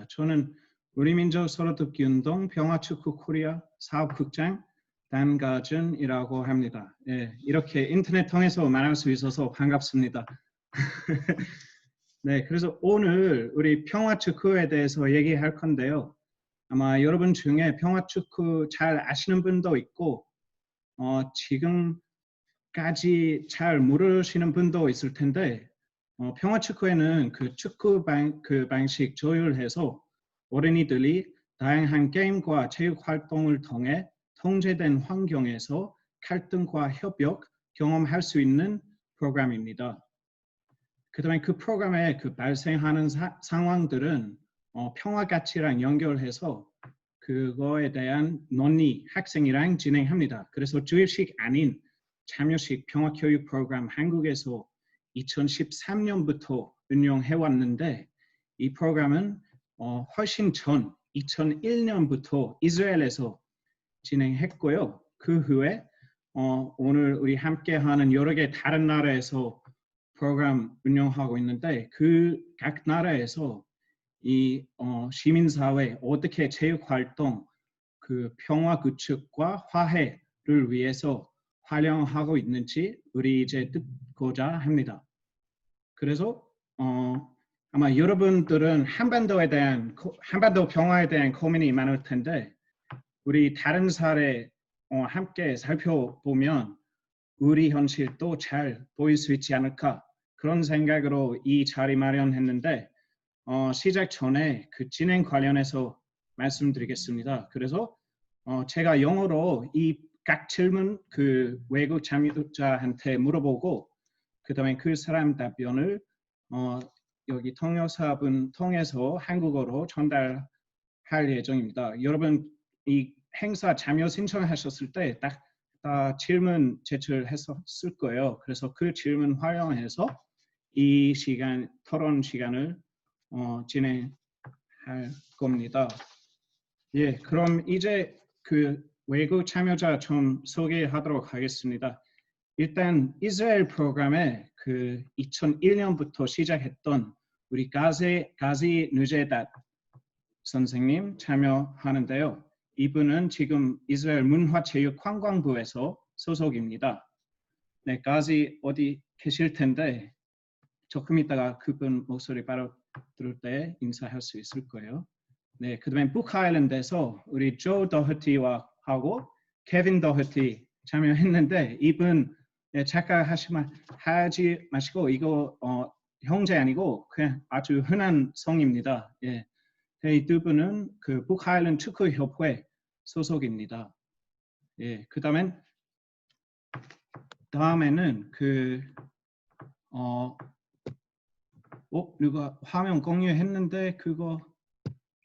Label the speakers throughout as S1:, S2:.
S1: 저는 우리민족서로돕기운동 평화축구 코리아 사업국장 단가준이라고 합니다. 예, 이렇게 인터넷 통해서 만날 수 있어서 반갑습니다. 네, 그래서 오늘 우리 평화축구에 대해서 얘기할 건데요. 아마 여러분 중에 평화축구 잘 아시는 분도 있고 지금까지 잘 모르시는 분도 있을 텐데 평화축구에는 그 축구 방식 조율해서 어린이들이 다양한 게임과 체육 활동을 통해 통제된 환경에서 갈등과 협력 경험할 수 있는 프로그램입니다. 그다음에 그 프로그램에 발생하는 상황들은 평화 가치랑 연결해서 그거에 대한 논의 학생이랑 진행합니다. 그래서 주입식 아닌 참여식 평화교육 프로그램 한국에서 2013년부터 운영해 왔는데 이 프로그램은 훨씬 전 2001년부터 이스라엘에서 진행했고요. 그 후에 오늘 우리 함께하는 여러 개 다른 나라에서 프로그램 운영하고 있는데 그 각 나라에서 이 시민사회 어떻게 체육활동, 그 평화구축과 화해를 위해서 활용하고 있는지 우리 이제 듣고자 합니다. 그래서 아마 여러분들은 한반도 평화에 대한 고민이 많을 텐데 우리 다른 사례 함께 살펴보면 우리 현실도 잘 보일 수 있지 않을까 그런 생각으로 이 자리 마련했는데 시작 전에 그 진행 관련해서 말씀드리겠습니다. 그래서 제가 영어로 이 각 질문 그 외국 참여자한테 물어보고 그 다음에 그 사람 답변을 여기 통역사분 통해서 한국어로 전달할 예정입니다. 여러분 이 행사 참여 신청하셨을 때 딱 질문 제출했었을 거예요. 그래서 그 질문 활용해서 이 시간 토론 시간을 진행할 겁니다. 예, 그럼 이제 그 외국 참여자 좀 소개하도록 하겠습니다. 일단 이스라엘 프로그램에 그 2001년부터 시작했던 우리 가지 느제닷 선생님 참여하는데요. 이분은 지금 이스라엘 문화체육관광부에서 소속입니다. 네, 가지 어디 계실 텐데 조금 있다가 그분 목소리 바로 들을 때 인사할 수 있을 거예요. 네, 그다음에 북아일랜드에서 우리 조 더허티와 하고 케빈 더허티 참여했는데 이분 착각하지 마시고 이거 형제 아니고 그냥 아주 흔한 성입니다. 예, 이 두 분은 그 북아일랜드 축구협회 소속입니다. 예, 다음에는 누가 화면 공유했는데 그거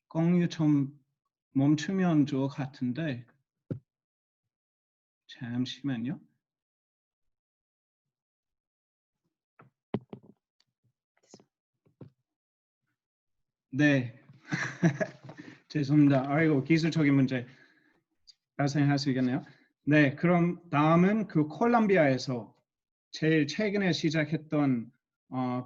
S1: 공유 좀 멈추면 좋을 것 같은데 잠시만요. 네. 죄송합니다. 아이고 기술적인 문제 발생할 수 있겠네요. 네, 그럼 다음은 그 콜롬비아에서 제일 최근에 시작했던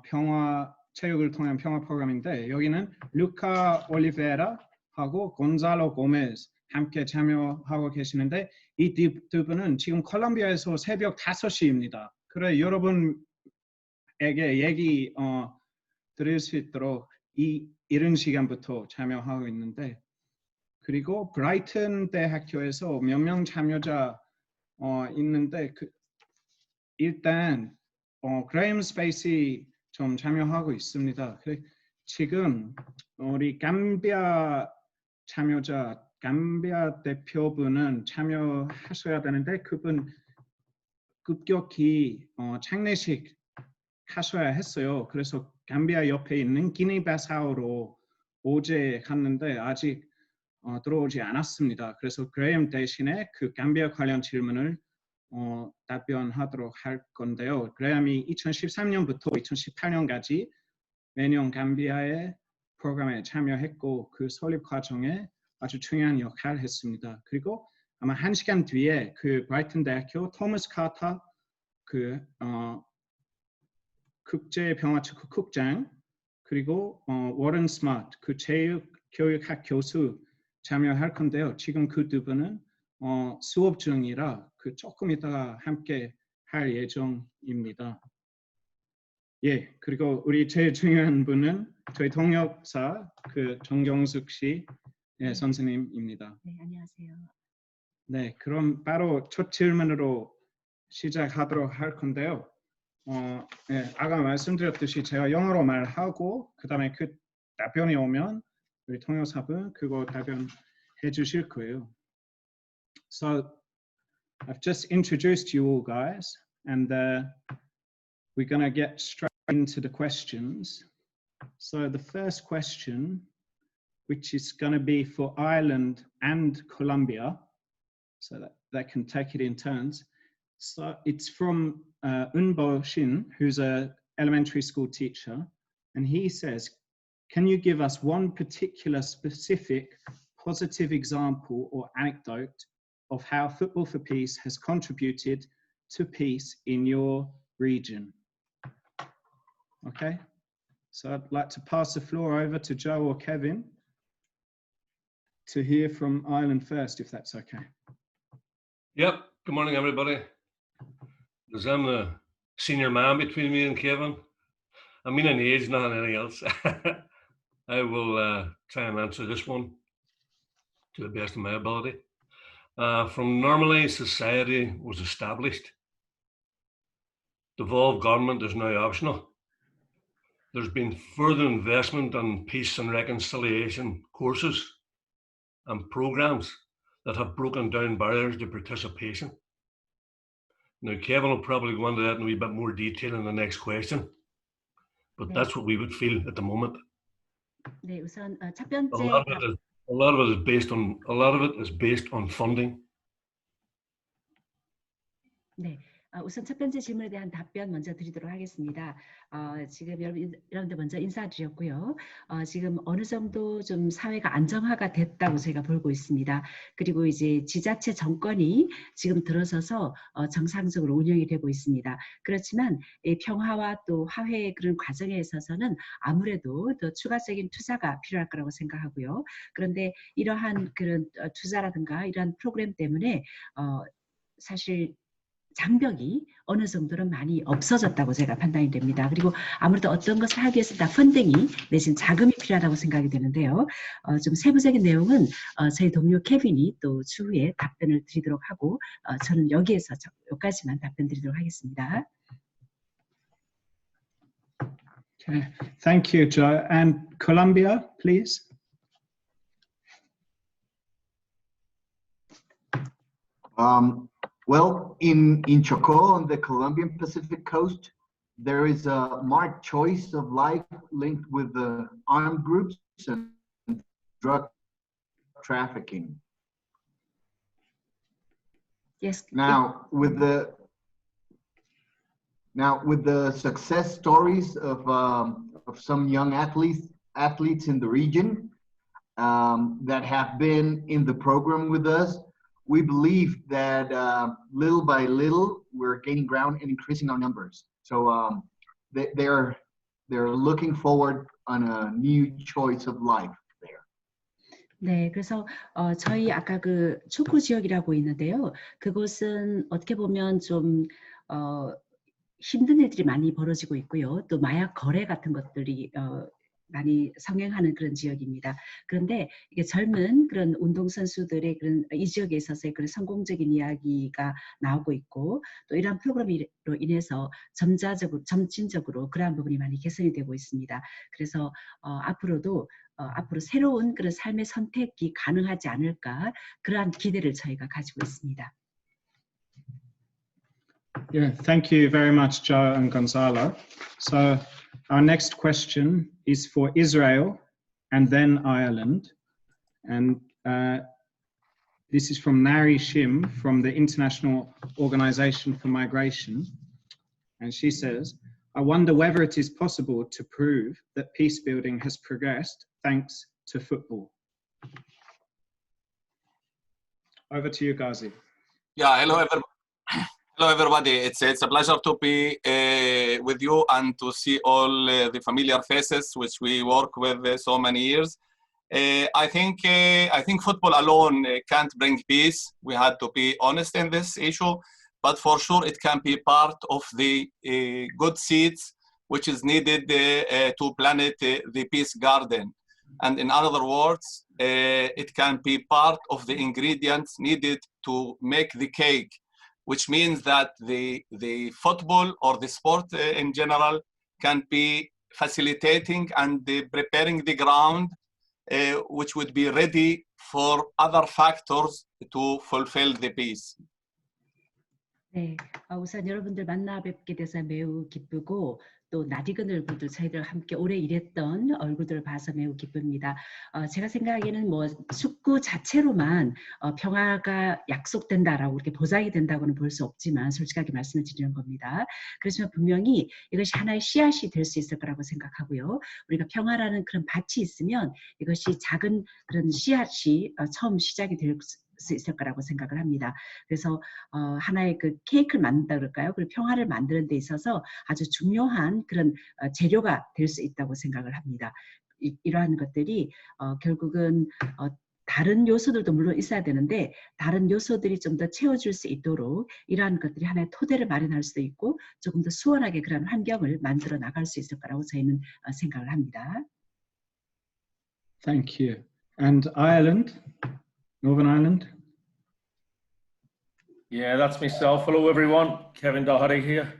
S1: 평화체육을 통한 평화 프로그램인데 여기는 루카 올리베라하고 곤잘로 고메스 함께 참여하고 계시는데 이 두 분은 지금 콜롬비아에서 새벽 5시입니다. 그래 여러분에게 얘기 드릴 수 있도록 이른 시간부터 참여하고 있는데 그리고 브라이튼 대학교에서 몇 명 참여자 있는데 일단 그레임 스페이시 좀 참여하고 있습니다. 지금 우리 감비아 참여자 감비아 대표분은 참여하셔야 되는데 그분 급격히 장례식 하셔야 했어요. 그래서 감비아 옆에 있는 기니바사우로 어제 갔는데 아직 들어오지 않았습니다. 그래서 그레임 대신에 그 감비아 관련 질문을 답변하도록 할 건데요. 그레임이 2013년부터 2018년까지 매년 감비아의 프로그램에 참여했고 그 설립 과정에 아주 중요한 역할을 했습니다. 그리고 아마 1시간 뒤에 그 브라이튼 대학교 토머스 카터 국제 평화축구 국장 그리고 워런 스마트 그 체육교육학 교수 참여할 건데요. 지금 그 두 분은 수업 중이라 그 조금 이따가 함께 할 예정입니다. 예, 그리고 우리 제일 중요한 분은 저희 통역사 그 정경숙 씨 네, 선생님입니다.
S2: 네, 안녕하세요.
S1: 네, 그럼 바로 첫 질문으로 시작하도록 할 건데요. 네, 아까 말씀드렸듯이 제가 영어로 말하고 그 다음에 그 답변이 오면 우리 통역사분 그거 답변해 주실 거예요. So I've just introduced you all guys, and we're going to get straight into the questions. So the first question, which is going to be for Ireland and Colombia, so that they can take it in turns. So it's from Unbo Shin, who's an elementary school teacher, and he says, can you give us one particular specific positive example or anecdote of how Football for Peace has contributed to peace in your region? Okay, so I'd like to pass the floor over to Joe or Kevin to hear from Ireland first, if that's okay.
S3: Yep, good morning everybody. Because I'm the senior man between me and Kevin. I mean in age, not anything else. I will try and answer this one to the best of my ability. From normalized society was established. Devolved government is now optional. There's been further investment in peace and reconciliation courses and programs that have broken down barriers to participation. Now, Kevin will probably go into that in a wee bit more detail in the next question, but that's what we would feel at the moment.
S2: 네, 우선 첫
S3: A
S2: 번째
S3: lot of it is based on funding.
S2: 네. 우선 첫 번째 질문에 대한 답변 먼저 드리도록 하겠습니다. 지금 여러분들 먼저 인사드렸고요. 지금 어느 정도 좀 사회가 안정화가 됐다고 제가 보고 있습니다. 그리고 이제 지자체 정권이 지금 들어서서 정상적으로 운영이 되고 있습니다. 그렇지만 이 평화와 또 화해의 그런 과정에 있어서는 아무래도 더 추가적인 투자가 필요할 거라고 생각하고요. 그런데 이러한 그런 투자라든가 이러한 프로그램 때문에 사실 장벽이 어느 정도는 많이 없어졌다고 제가 판단이 됩니다. 그리고 아무래도 어떤 것을 하기 위해서 다 펀딩이 내지는 자금이 필요하다고 생각이 되는데요. 좀 세부적인 내용은 저희 동료 케빈이 또 추후에 답변을 드리도록 하고 저는 여기에서 여기까지만 답변 드리도록 하겠습니다.
S1: Okay, thank you, Joe. And Colombia, please.
S4: Well, in Chocó, on the Colombian Pacific coast, there is a marked choice of life linked with the armed groups and drug trafficking.
S2: Yes.
S4: Now, with the success stories of some young athletes in the region that have been in the program with us, we believe that little by little we're gaining ground and increasing our numbers. So they're looking forward on a new choice of life there.
S2: 네, 그래서 저희 아까 그 축구 지역이라고 있는데요. 그곳은 어떻게 보면 좀 힘든 일들이 많이 벌어지고 있고요. 또 마약 거래 같은 것들이 많이 성행하는 그런 지역입니다. 그런데 이게 젊은 그런 운동선수들의 그런 이 지역에 있어서의 그런 성공적인 이야기가 나오고 있고 또 이러한 프로그램으로 인해서 점진적으로 그러한 부분이 많이 개선이 되고 있습니다. 그래서 앞으로 새로운 그런 삶의 선택이 가능하지 않을까 그러한 기대를 저희가 가지고 있습니다.
S1: Yeah, thank you very much, Joe and Gonzalo. So our next question is for Israel and then Ireland. And this is from Nari Shim from the International Organization for Migration. And she says, I wonder whether it is possible to prove that peace building has progressed thanks to football. Over to you, Ghazi.
S5: Yeah, hello Hello, everybody. It's a pleasure to be with you and to see all the familiar faces which we work with so many years. I think football alone can't bring peace. We had to be honest in this issue, but for sure it can be part of the good seeds which is needed to plant the peace garden. And in other words, it can be part of the ingredients needed to make the cake, which means that the football or the sport in general can be facilitating and preparing the ground, which would be ready for other factors to fulfill the peace.
S2: 네, 우선 여러분들 만나 뵙게 돼서 매우 기쁘고 또 낯익은 얼굴들 저희들 함께 오래 일했던 얼굴들을 봐서 매우 기쁩니다. 제가 생각하기에는 뭐 축구 자체로만 평화가 약속된다라고 이렇게 보장이 된다고는 볼 수 없지만 솔직하게 말씀을 드리는 겁니다. 그렇지만 분명히 이것이 하나의 씨앗이 될 수 있을 거라고 생각하고요. 우리가 평화라는 그런 밭이 있으면 이것이 작은 그런 씨앗이 처음 시작이 될 수 있을 거라고 생각을 합니다. 그래서 하나의 그 케이크를 만든다 그럴까요? 그리고 평화를 만드는 데 있어서 아주 중요한 그런 재료가 될 수 있다고 생각을 합니다. 이러한 것들이 결국은 다른 요소들도 물론 있어야 되는데 다른 요소들이 좀 더 채워줄 수 있도록 이러한 것들이 하나의 토대를 마련할 수도 있고 조금 더 수월하게 그런 환경을 만들어 나갈 수 있을 거라고 저희는 생각을 합니다.
S1: Thank you. And Ireland, Northern Ireland.
S6: Yeah, that's myself. Hello, everyone. Kevin Doherty here.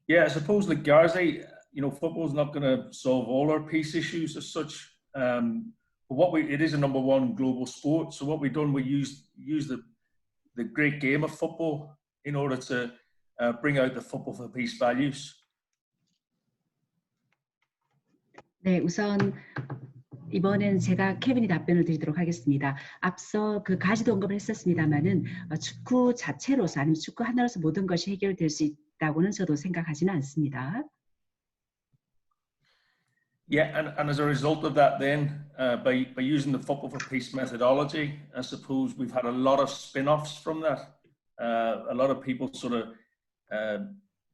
S6: Yeah, I suppose like Garzi, you know, football's not going to solve all our peace issues as such. But it is a #1 global sport. So what we've done, we use the great game of football in order to bring out the football for peace values.
S2: 네, 우선 이번엔 제가 케빈이 답변을 드리도록 하겠습니다. 앞서 그 가지도 언급을 했었습니다만은 축구 자체로서 아니면 축구 하나로서 모든 것이 해결될 수 있다고는 저도 생각하지는 않습니다.
S6: Yeah, and as a result of that then, by using the Football for Peace methodology, I suppose we've had a lot of spin-offs from that. A lot of people sort of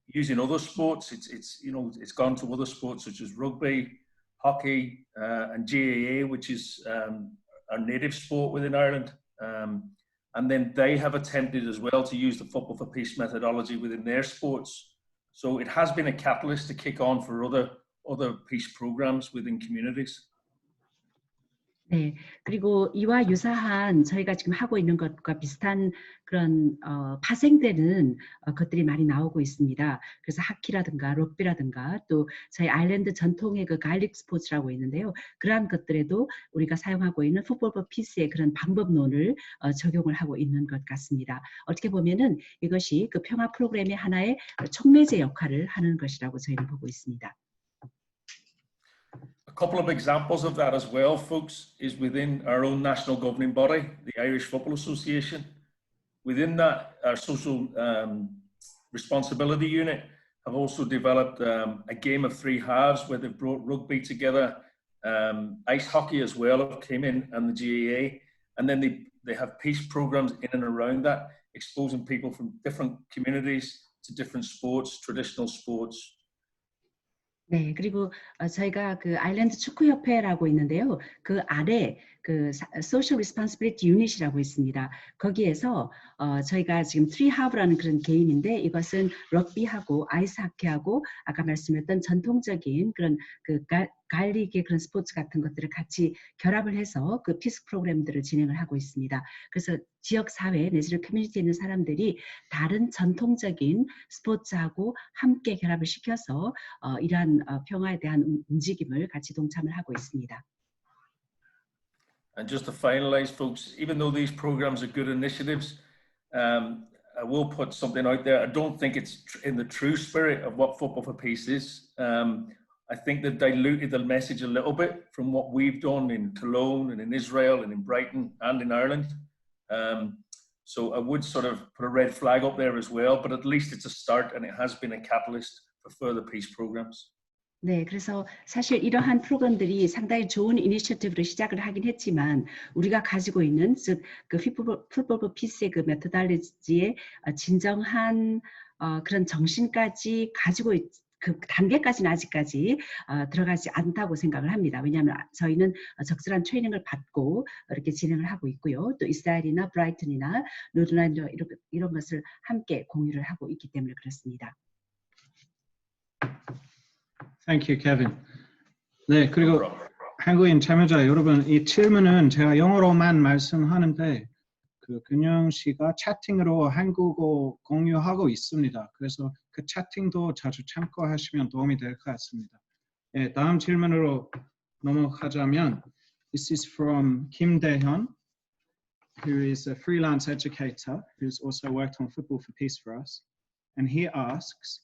S6: using other sports. It's gone to other sports such as rugby, hockey, and GAA, which is our native sport within Ireland. And then they have attempted as well to use the Football for Peace methodology within their sports. So it has been a catalyst to kick on for other peace programs within communities.
S2: 네, 그리고 이와 유사한 저희가 지금 하고 있는 것과 비슷한 그런 파생되는 것들이 많이 나오고 있습니다. 그래서 하키라든가 럭비라든가 또 저희 아일랜드 전통의 그 갈릭 스포츠라고 있는데요. 그러한 것들에도 우리가 사용하고 있는 풋볼 포 피스의 그런 방법론을 적용을 하고 있는 것 같습니다. 어떻게 보면은 이것이 그 평화 프로그램의 하나의 촉매제 역할을 하는 것이라고 저희는 보고 있습니다.
S6: A couple of examples of that as well, folks, is within our own national governing body, the Irish Football Association. Within that, our social responsibility unit have also developed a game of 3 halves where they've brought rugby together, ice hockey as well came in, and the GAA. And then they have peace programs in and around that, exposing people from different communities to different sports, traditional sports.
S2: 네, 그리고 저희가 그 아일랜드 축구협회라고 있는데요. 그 아래 그 Social Responsibility Unit이라고 있습니다. 거기에서 저희가 지금 3하브라는 그런 게임인데 이것은 럭비하고 아이스하키하고 아까 말씀했던 전통적인 그런 그 갈릭의 그런 스포츠 같은 것들을 같이 결합을 해서 그 피스 프로그램들을 진행을 하고 있습니다. 그래서 지역 사회 내지는 커뮤니티에 있는 사람들이 다른 전통적인 스포츠하고 함께 결합을 시켜서 이러한 평화에 대한 움직임을 같이 동참을 하고 있습니다.
S6: And just to finalize, folks, even though these programs are good initiatives, I will put something out there. I don't think it's in the true spirit of what Football for Peace is. I think they've diluted the message a little bit from what we've done in Cologne and in Israel and in Brighton and in Ireland. So I would sort of put a red flag up there as well, but at least it's a start and it has been a catalyst for further peace programs.
S2: 네, 그래서 사실 이러한 프로그램들이 상당히 좋은 이니셔티브로 시작을 하긴 했지만 우리가 가지고 있는 즉 그 풋볼 포 피스의 그 메토달리지의 진정한 그런 정신까지 가지고 그 단계까지는 아직까지 들어가지 않다고 생각을 합니다. 왜냐하면 저희는 적절한 트레이닝을 받고 이렇게 진행을 하고 있고요. 또 이스라엘이나 브라이튼이나 노드랜드 이런 것을 함께 공유를 하고 있기 때문에 그렇습니다.
S1: Thank you, Kevin. 네, 그리고 한국인 참여자 여러분, 이 질문은 제가 영어로만 말씀하는데 그 근영 씨가 채팅으로 한국어 공유하고 있습니다. 그래서 그 채팅도 자주 참고하시면 도움이 될 것 같습니다. 네, 다음 질문으로 넘어가자면 This is from Kim Dae-hyun, who is a freelance educator who's also worked on Football for Peace for us. And he asks,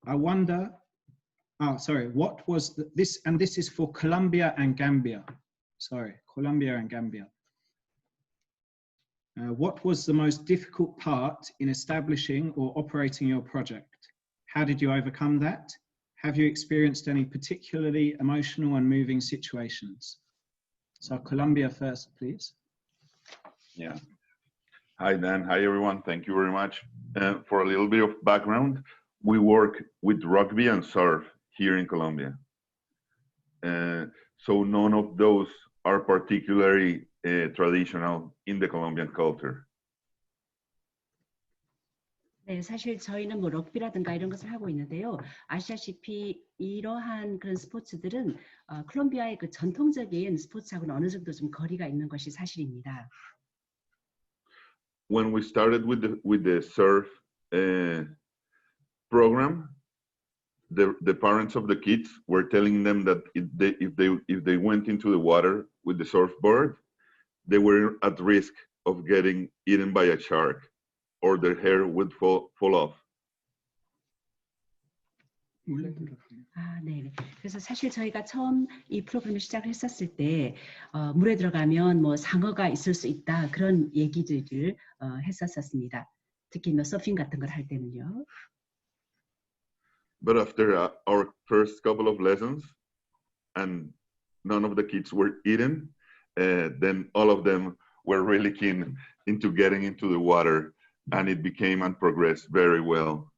S1: I wonder what was this, and this is for Colombia and Gambia. Colombia and Gambia. What was the most difficult part in establishing or operating your project? How did you overcome that? Have you experienced any particularly emotional and moving situations? So Colombia first, please.
S7: Yeah. Hi, Dan. Hi, everyone. Thank you very much. For a little bit of background, we work with rugby and surf here in Colombia. So none of those are particularly traditional in the Colombian culture.
S2: 네, 사실 저희는 뭐 럭비라든가 이런 것을 하고 있는데요. 아시다시피 이러한 그런 스포츠들은 콜롬비아의 그 전통적인 스포츠하고는 어느 정도 좀 거리가 있는 것이 사실입니다.
S7: When we started with the surf program, the parents of the kids were telling them that if they went into the water with the surfboard, they were at risk of getting eaten by a shark, or their hair would fall off.
S2: 네. 그래서 사실 저희가 처음 이 프로그램을 시작을 했었을 때 물에 들어가면 뭐 상어가 있을 수 있다 그런 얘기들을 했었습니다. 특히 뭐 서핑 같은 걸 할 때는요.
S7: But after our first couple of lessons, and none of the kids were eaten, then all of them were really keen into getting into the water, and it became and progressed very well.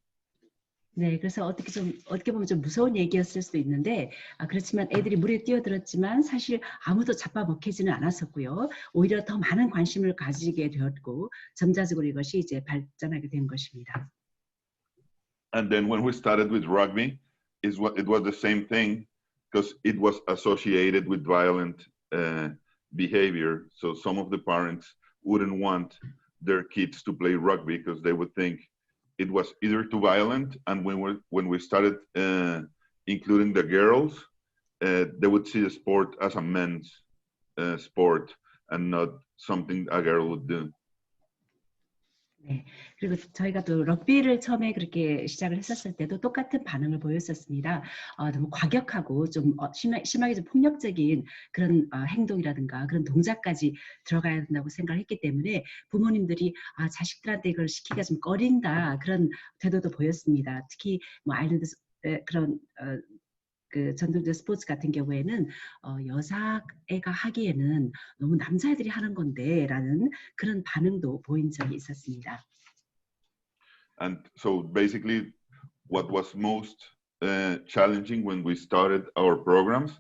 S2: 네, 그래서 어떻게 보면 좀 무서운 얘기였을 수도 있는데 그렇지만 애들이 물에 뛰어들었지만 사실 아무도 잡아먹히지는 않았었고요. 오히려 더 많은 관심을 가지게 되었고 점자적으로 이것이 이제 발전하게 된 것입니다.
S7: And then when we started with rugby, it was the same thing because it was associated with violent behavior. So some of the parents wouldn't want their kids to play rugby because they would think it was either too violent, and when we started including the girls, they would see the sport as a men's sport and not something a girl would do.
S2: 네, 그리고 저희가 또 럭비를 처음에 그렇게 시작을 했었을 때도 똑같은 반응을 보였었습니다. 너무 과격하고 좀 심하게 좀 폭력적인 그런 행동이라든가 그런 동작까지 들어가야 된다고 생각을 했기 때문에 부모님들이 자식들한테 이걸 시키기가 좀 꺼린다 그런 태도도 보였습니다. 특히 뭐 아일랜드 그런 그 전통적 스포츠 같은 경우에는 여자애가 하기에는 너무 남자애들이 하는 건데라는 그런 반응도 보인 적이 있었습니다.
S7: And so basically what was most challenging when we started our programs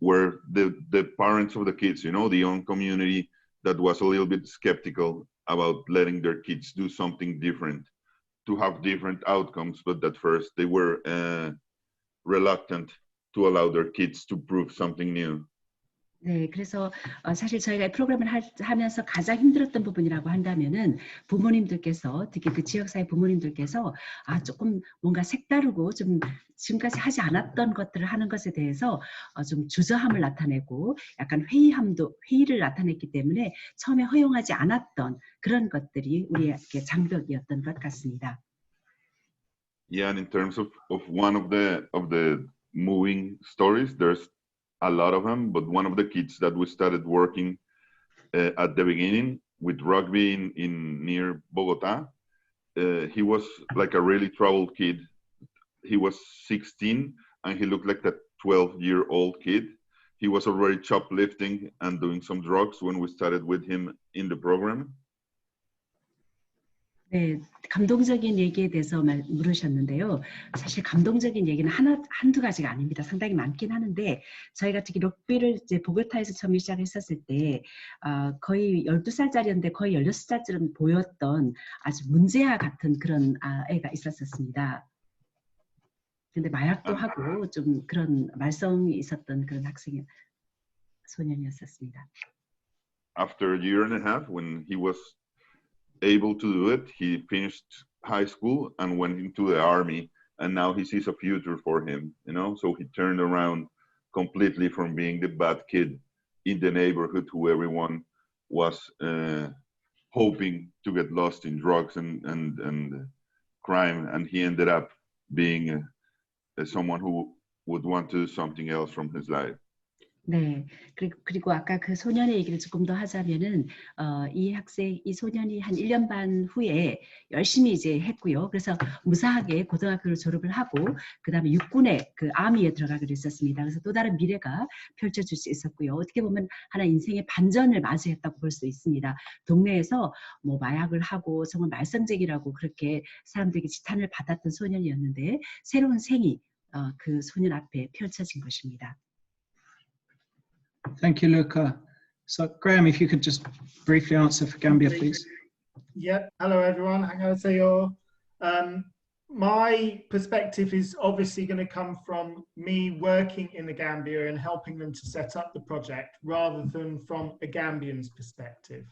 S7: were the parents of the kids, you know, the young community that was a little bit skeptical about letting their kids do something different, to have different outcomes, but at first they were reluctant to allow their kids to prove something new.
S2: 네, 그래서 사실 저희가 프로그램을 하면서 가장 힘들었던 부분이라고 한다면은 부모님들께서 특히 그 지역사회 부모님들께서 조금 뭔가 색다르고 좀 지금까지 하지 않았던 것들을 하는 것에 대해서 좀 주저함을 나타내고 약간 회의를 나타냈기 때문에 처음에 허용하지 않았던 그런 것들이 우리에게 장벽이었던 것 같습니다.
S7: Yeah, and in terms of one of the moving stories, there's a lot of them, but one of the kids that we started working at the beginning with rugby in near Bogota, he was like a really troubled kid. He was 16 and he looked like a 12-year-old kid. He was already shoplifting and doing some drugs when we started with him in the program.
S2: 네, 감동적인 얘기에 대해서 물으셨는데요. 사실 감동적인 얘기는 한두 가지가 아닙니다. 상당히 많긴 하는데 저희가 특히 럭비를 이제 보고타에서 처음 시작했었을 때 거의 12살짜리였는데 거의 16살쯤 보였던 아주 문제아 같은 그런 애가 있었습니다. 근데 마약도 하고 좀 그런 말썽이 있었던 그런 소년이었습니다.
S7: After a year and a half, when he was able to do it, he finished high school and went into the army, and now he sees a future for him, you know. So he turned around completely from being the bad kid in the neighborhood who everyone was hoping to get lost in drugs and crime, and he ended up being someone who would want to do something else from his life.
S2: 네, 그리고 아까 그 소년의 얘기를 조금 더 하자면은 이 소년이 한 1년 반 후에 열심히 이제 했고요. 그래서 무사하게 고등학교를 졸업을 하고 그 다음에 육군에 그 아미에 들어가기로 했었습니다. 그래서 또 다른 미래가 펼쳐질 수 있었고요. 어떻게 보면 하나 인생의 반전을 맞이했다고 볼 수 있습니다. 동네에서 뭐 마약을 하고 정말 말썽쟁이라고 그렇게 사람들에게 지탄을 받았던 소년이었는데 새로운 생이 그 소년 앞에 펼쳐진 것입니다.
S1: Thank you, Luca. So, Graham, if you could just briefly answer for Gambia, please.
S8: Yeah, hello everyone. 안녕하세요. My perspective is obviously going to come from me working in the Gambia and helping them to set up the project rather than from a Gambian's perspective.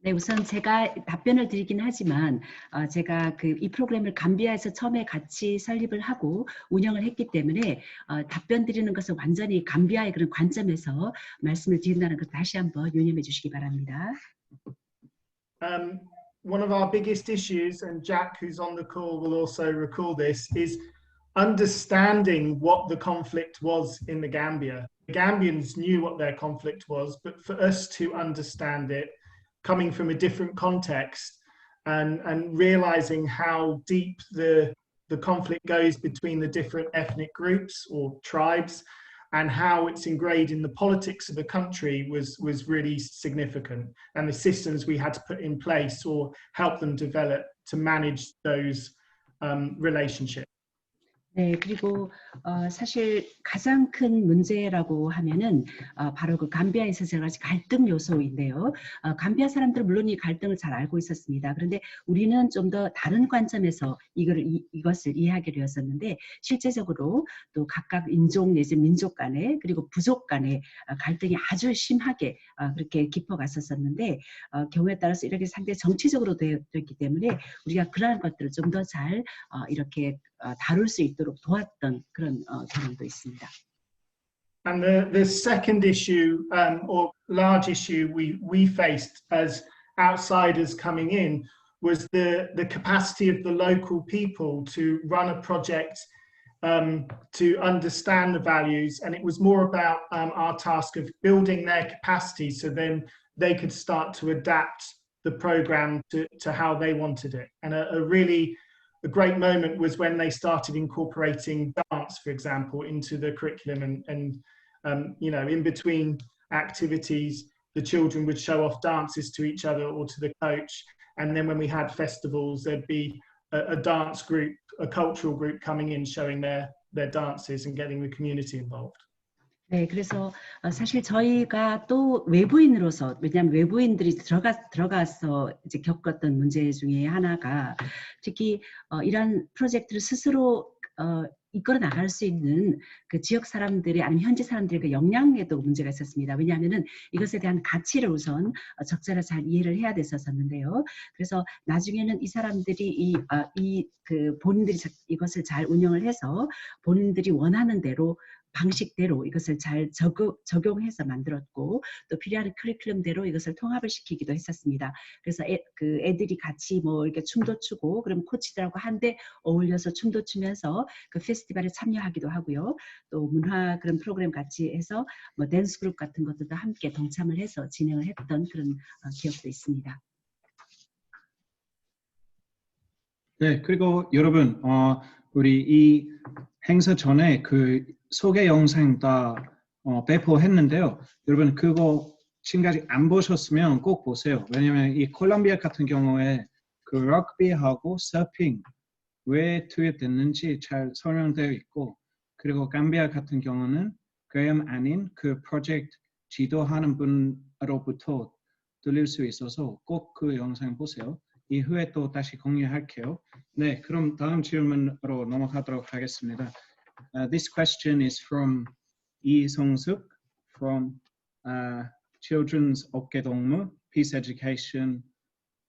S2: 네, 우선 제가 답변을 드리긴 하지만 제가 이 프로그램을 감비아에서 처음에 같이 설립을 하고 운영을 했기 때문에 답변 드리는 것은 완전히 감비아의 그런 관점에서 말씀을 드린다는 것 다시 한번 유념해 주시기 바랍니다.
S8: One of our biggest issues, and Jack, who's on the call, will also recall this, is understanding what the conflict was in the Gambia. The Gambians knew what their conflict was, but for us to understand it, coming from a different context and realizing how deep the conflict goes between the different ethnic groups or tribes and how it's ingrained in the politics of the country was really significant. And the systems we had to put in place or help them develop to manage those relationships.
S2: 네, 그리고 사실 가장 큰 문제라고 하면은 바로 그 감비아에서 여러 가지 갈등 요소인데요. 감비아 사람들은 물론 이 갈등을 잘 알고 있었습니다. 그런데 우리는 좀 더 다른 관점에서 이것을 이해하게 되었었는데 실제적으로 또 각각 인종 내지 민족 간에 그리고 부족 간에 갈등이 아주 심하게 그렇게 깊어갔었는데 경우에 따라서 이렇게 상당히 정치적으로 됐기 때문에 우리가 그러한 것들을 좀 더 잘 이렇게 다룰 수 있도록 도왔던 그런 경험도 있습니다.
S8: And the second issue or large issue we faced as outsiders coming in was the capacity of the local people to run a project to understand the values, and it was more about our task of building their capacity so then they could start to adapt the program to how they wanted it. And a great moment was when they started incorporating dance, for example, into the curriculum, and you know, in between activities, the children would show off dances to each other or to the coach, and then when we had festivals, there'd be a dance group, a cultural group coming in, showing their dances and getting the community involved.
S2: 네, 그래서 사실 저희가 또 외부인으로서, 왜냐하면 외부인들이 들어가서 이제 겪었던 문제 중에 하나가 특히 이런 프로젝트를 스스로 이끌어 나갈 수 있는 그 지역 사람들이 아니면 현지 사람들의 그 역량에도 문제가 있었습니다. 왜냐하면은 이것에 대한 가치를 우선 적절히 잘 이해를 해야 됐었는데요. 그래서 나중에는 이 사람들이 본인들이 이것을 잘 운영을 해서 본인들이 원하는 대로 방식대로 이것을 잘 적용해서 만들었고 또 필요한 커리큘럼대로 이것을 통합을 시키기도 했었습니다. 그래서 애들이 같이 뭐 이렇게 춤도 추고 그럼 코치들하고 한데 어울려서 춤도 추면서 그 페스티벌에 참여하기도 하고요. 또 문화 그런 프로그램 같이 해서 뭐 댄스 그룹 같은 것들도 함께 동참을 해서 진행을 했던 그런 기억도 있습니다.
S1: 네, 그리고 여러분 우리 이 행사 전에 그 소개 영상 다 배포했는데요. 여러분 그거 지금까지 안 보셨으면 꼭 보세요. 왜냐면 이 콜롬비아 같은 경우에 그 럭비하고 서핑 왜 투입됐는지 잘 설명되어 있고, 그리고 감비아 같은 경우는 그램 아닌 그 프로젝트 지도하는 분으로부터 들릴 수 있어서 꼭 그 영상 보세요. 이후에 또 다시 공유할게요. 네, 그럼 다음 질문으로 넘어가도록 하겠습니다. This question is from 이성숙 from Children's 어깨동무 Peace Education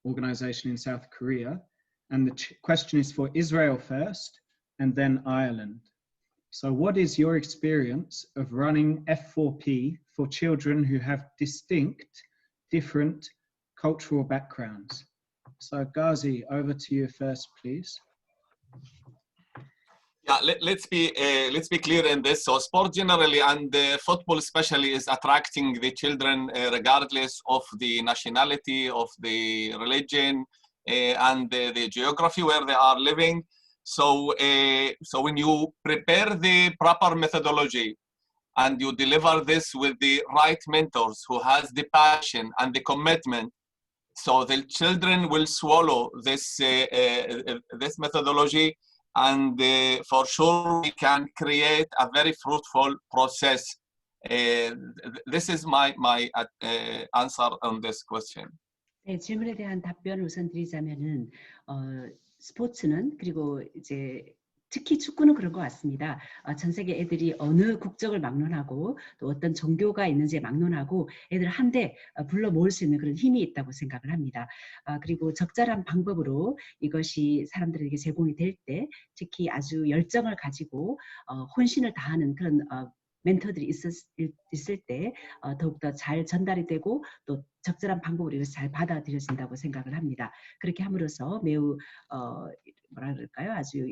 S1: Organization in South Korea. And the question is for Israel first and then Ireland. So what is your experience of running F4P for children who have distinct, different cultural backgrounds? So Ghazi, over to you first, please.
S5: Yeah, let's be clear in this. So sport generally and football especially is attracting the children regardless of the nationality, of the religion, and the geography where they are living. So when you prepare the proper methodology and you deliver this with the right mentors who has the passion and the commitment, so the children will swallow this this methodology, and for sure we can create a very fruitful process. This is my answer on this question.
S2: 네, 질문에 대한 답변을 우선 드리자면은 스포츠는 그리고 이제 특히 축구는 그런 것 같습니다. 전 세계 애들이 어느 국적을 막론하고 또 어떤 종교가 있는지 막론하고 애들 한데 불러 모을 수 있는 그런 힘이 있다고 생각을 합니다. 그리고 적절한 방법으로 이것이 사람들에게 제공이 될 때 특히 아주 열정을 가지고 혼신을 다하는 그런 멘토들이 있을 때 더욱더 잘 전달이 되고 또 적절한 방법으로 이것이 잘 받아들여진다고 생각을 합니다. 그렇게 함으로써 매우 뭐라 그럴까요? 아주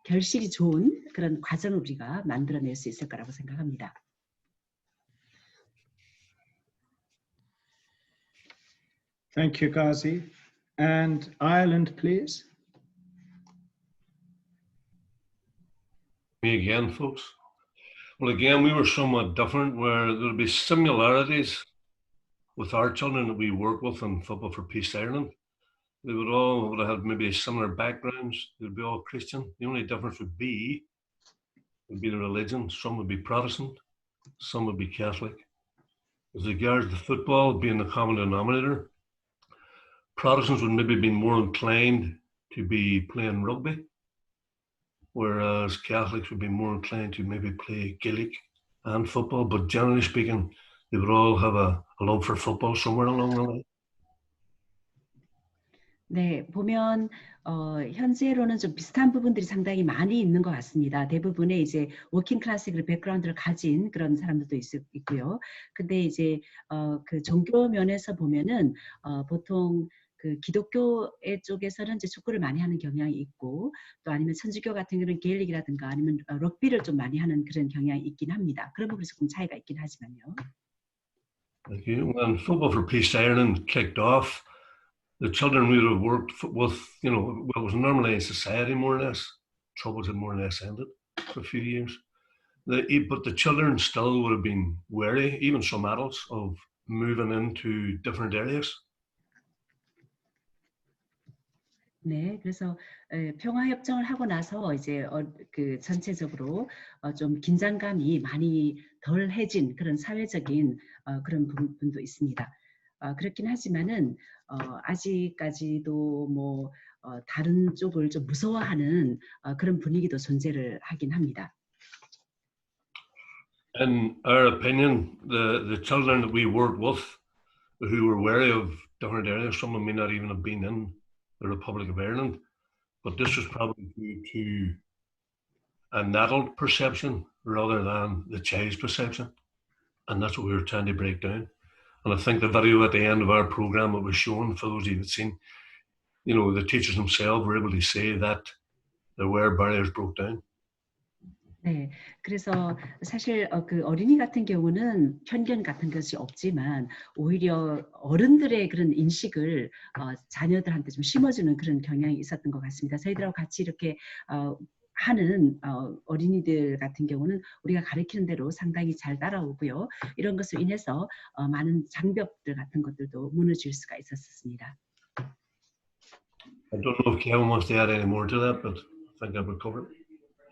S2: 결실이 좋은 그런 과정을 우리가 만들어낼 수 있을 거라고 생각합니다.
S1: Thank you, Ghazi. And Ireland, please.
S3: Me again, folks. Well, again, we were somewhat different, where there'll be similarities with our children that we work with in Football for Peace Ireland. They would have maybe similar backgrounds. They'd be all Christian. The only difference would be the religion. Some would be Protestant, some would be Catholic. As regards the football being the common denominator, Protestants would maybe be more inclined to be playing rugby, whereas Catholics would be more inclined to maybe play Gaelic and football. But generally speaking, they would all have a love for football somewhere along the line.
S2: 네, 보면 현재로는 좀 비슷한 부분들이 상당히 많이 있는 것 같습니다. 대부분의 이제 워킹 클래스 백그라운드를 가진 그런 사람들도 있고요. 근데 이제 그 종교 면에서 보면은 보통 그 기독교의 쪽에서는 이제 축구를 많이 하는 경향이 있고, 또 아니면 천주교 같은 경우는 게일릭이라든가 아니면 럭비를 좀 많이 하는 그런 경향이 있긴 합니다. 그런 부분에서 조금 차이가 있긴 하지만요.
S3: Thank you. When Football for Peace Ireland kicked off, the children we would have worked with, you know, well, it was normally in society more or less. Troubles had more or less ended for a few years. But the children still would have been wary, even some adults, of moving into different areas.
S2: 네, 그래서 평화 협정을 하고 나서 이제 그 전체적으로 좀 긴장감이 많이 덜해진 그런 사회적인 그런 부분도 있습니다. 그렇긴 하지만은 아직까지도 뭐 다른 쪽을 좀 무서워하는 그런 분위기도 존재를 하긴 합니다.
S3: In our opinion, the children that we worked with, who were wary of different areas, some of them may not even have been in the Republic of Ireland, but this was probably due to an adult perception rather than the child's perception, and that's what we were trying to break down. And I think the video at the end of our program that was shown, for those of you that seen, you know, the teachers themselves were able to say that there were barriers broke down.
S2: 네, 그래서 사실 그 어린이 같은 경우는 편견 같은 것이 없지만 오히려 어른들의 그런 인식을 자녀들한테 좀 심어주는 그런 경향이 있었던 것 같습니다. 저희들하고 같이 이렇게 하는 어린이들 같은 경우는 우리가 가르치는 대로 상당히 잘 따라오고요. 이런 것으로 인해서 많은 장벽들 같은 것들도 무너질 수가 있었습니다.
S3: I don't know if Kevin wants to add any more to that, but I think I would cover it.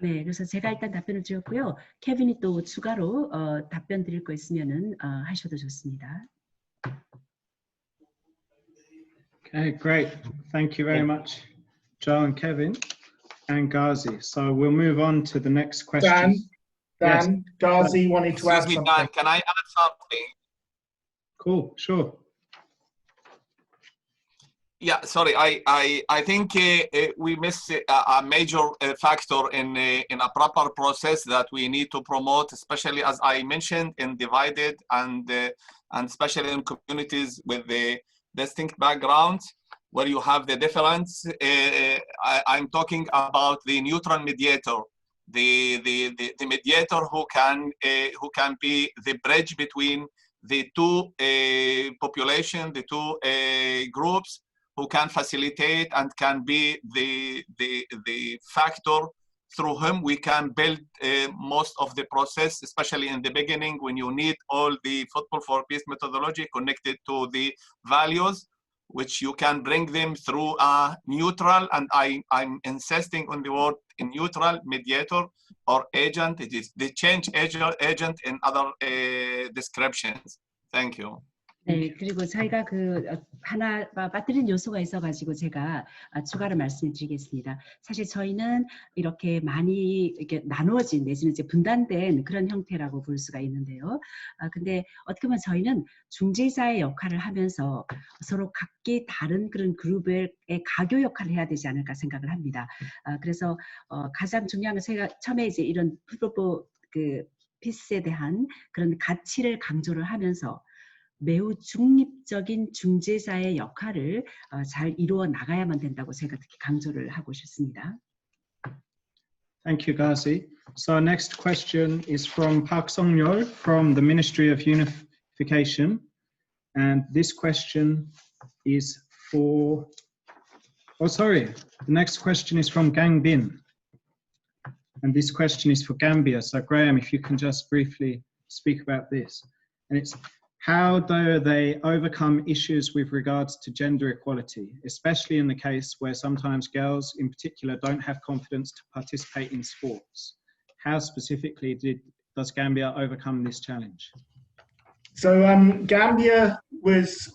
S2: 네, 그래서 제가 일단 답변을 드렸고요. 케빈이 또 추가로 답변 드릴 거 있으면은 하셔도 좋습니다.
S1: Okay, great. Thank you very much, Joe and Kevin and Ghazi. So we'll move on to the next question.
S8: Dan, Ghazi wanted to add
S5: Excuse me,
S8: something.
S5: Dan, can I add something?
S1: Cool, sure.
S5: Yeah, sorry. I think we miss a major factor in a proper process that we need to promote, especially as I mentioned, in divided and especially in communities with the distinct backgrounds where you have the difference. I'm talking about the neutral mediator, the mediator who can be the bridge between the two population, the two groups, who can facilitate and can be the factor through whom we can build most of the process, especially in the beginning when you need all the Football for Peace methodology connected to the values, which you can bring them through a neutral, and I'm insisting on the word neutral mediator or agent. It is the change agent in other descriptions. Thank you.
S2: 네, 그리고 저희가 하나 빠뜨린 요소가 있어가지고 제가 추가로 말씀드리겠습니다. 사실 저희는 이렇게 많이 이렇게 나누어진 내지는 이제 분단된 그런 형태라고 볼 수가 있는데요. 근데 어떻게 보면 저희는 중재자의 역할을 하면서 서로 각기 다른 그런 그룹의 가교 역할을 해야 되지 않을까 생각을 합니다. 그래서 가장 중요한 건 제가 처음에 이제 이런 피스에 대한 그런 가치를 강조를 하면서 매우 중립적인 중재자의 역할을 잘 이루어 나가야만 된다고 제가 특히 강조를 하고 싶습니다.
S1: Thank you, Ghazi. So our next question is from Park Song-yeol from the Ministry of Unification. And this question is for, the next question is from Gang Bin. And this question is for Gambia. So Graham, if you can just briefly speak about this. And it's, how do they overcome issues with regards to gender equality, especially in the case where sometimes girls in particular don't have confidence to participate in sports? How specifically does Gambia overcome this challenge?
S8: So Gambia was,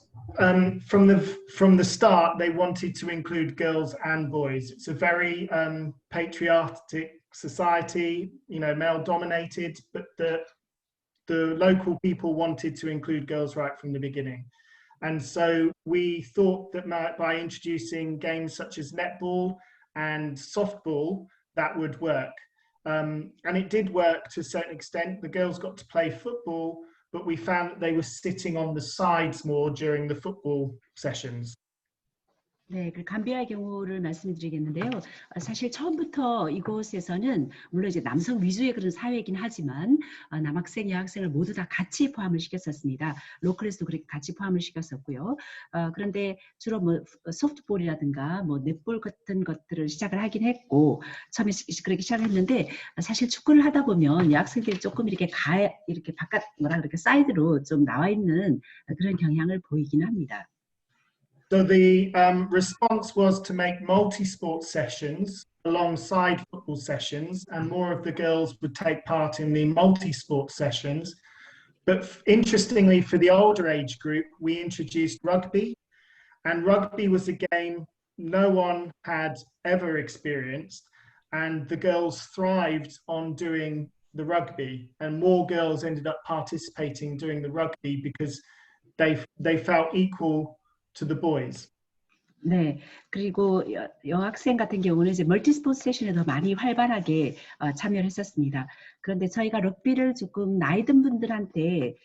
S8: from the start, they wanted to include girls and boys. It's a very patriarchal society, you know, male dominated, but the local people wanted to include girls right from the beginning. And so we thought that by introducing games such as netball and softball, that would work. And it did work to a certain extent. The girls got to play football, but we found that they were sitting on the sides more during the football sessions.
S2: 네, 그 감비아의 경우를 말씀드리겠는데요. 사실 처음부터 이곳에서는 물론 이제 남성 위주의 그런 사회이긴 하지만 남학생, 여학생을 모두 다 같이 포함을 시켰었습니다. 로컬에서도 그렇게 같이 포함을 시켰었고요. 그런데 주로 뭐 소프트볼이라든가 뭐 넷볼 같은 것들을 시작을 하긴 했고 처음에 그렇게 시작을 했는데 사실 축구를 하다 보면 여학생들이 조금 이렇게 이렇게 바깥 그렇게 사이드로 좀 나와 있는 그런 경향을 보이긴 합니다.
S8: So the response was to make multi-sport sessions alongside football sessions, and more of the girls would take part in the multi-sport sessions. But interestingly, for the older age group, we introduced rugby, and rugby was a game no one had ever experienced, and the girls thrived on doing the rugby, and more girls ended up participating doing the rugby because they felt equal to the boys.
S2: 네, 그리고 여학생 같은 경우는 이제 멀티스포츠 세션에 더 많이 활발하게 참여를 했었습니다. 그런데 저희가 럭비를 조금 나이 든 분들한테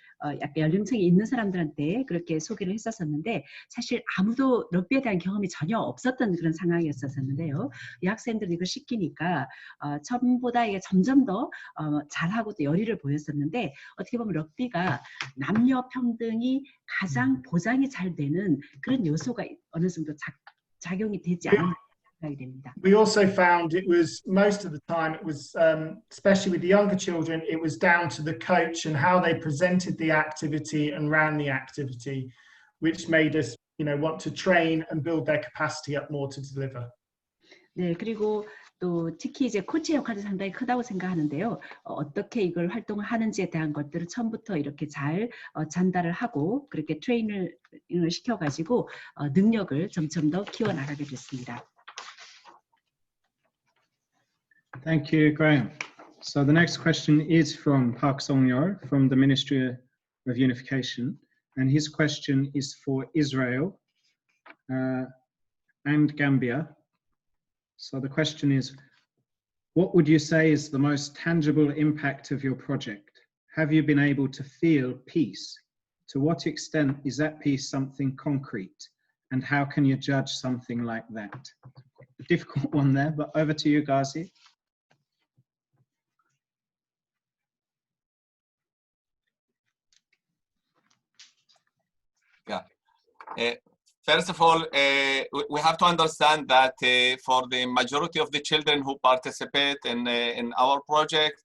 S2: 약간 연령층이 있는 사람들한테 그렇게 소개를 했었었는데 사실 아무도 럭비에 대한 경험이 전혀 없었던 그런 상황이었었는데요. 이 학생들이 이걸 시키니까 처음보다 이게 점점 더 잘하고 또 열의를 보였었는데 어떻게 보면 럭비가 남녀 평등이 가장 보장이 잘 되는 그런 요소가 어느 정도 작용이 되지 않았나 생각이 됩니다.
S8: We also found it was most of the time it was especially with the younger children it was down to the coach and how they presented the activity and ran the activity which made us want to train and build their capacity up more to deliver.
S2: 네, 그리고 또 특히 이제 코치 역할이 상당히 크다고 생각하는데요. 어떻게 이걸 활동을 하는지에 대한 것들을 처음부터 이렇게 잘 전달을 하고 그렇게 트레이닝을 시켜가지고 능력을 점점 더 키워나가게 됐습니다.
S1: Thank you, Graham. So the next question is from Park Song-yor from the Ministry of Unification, and his question is for Israel and Gambia. So the question is, what would you say is the most tangible impact of your project? Have you been able to feel peace? To what extent is that peace something concrete? And how can you judge something like that? A difficult one there, but over to you, Ghazi.
S5: Yeah. First of all, we have to understand that for the majority of the children who participate in our project,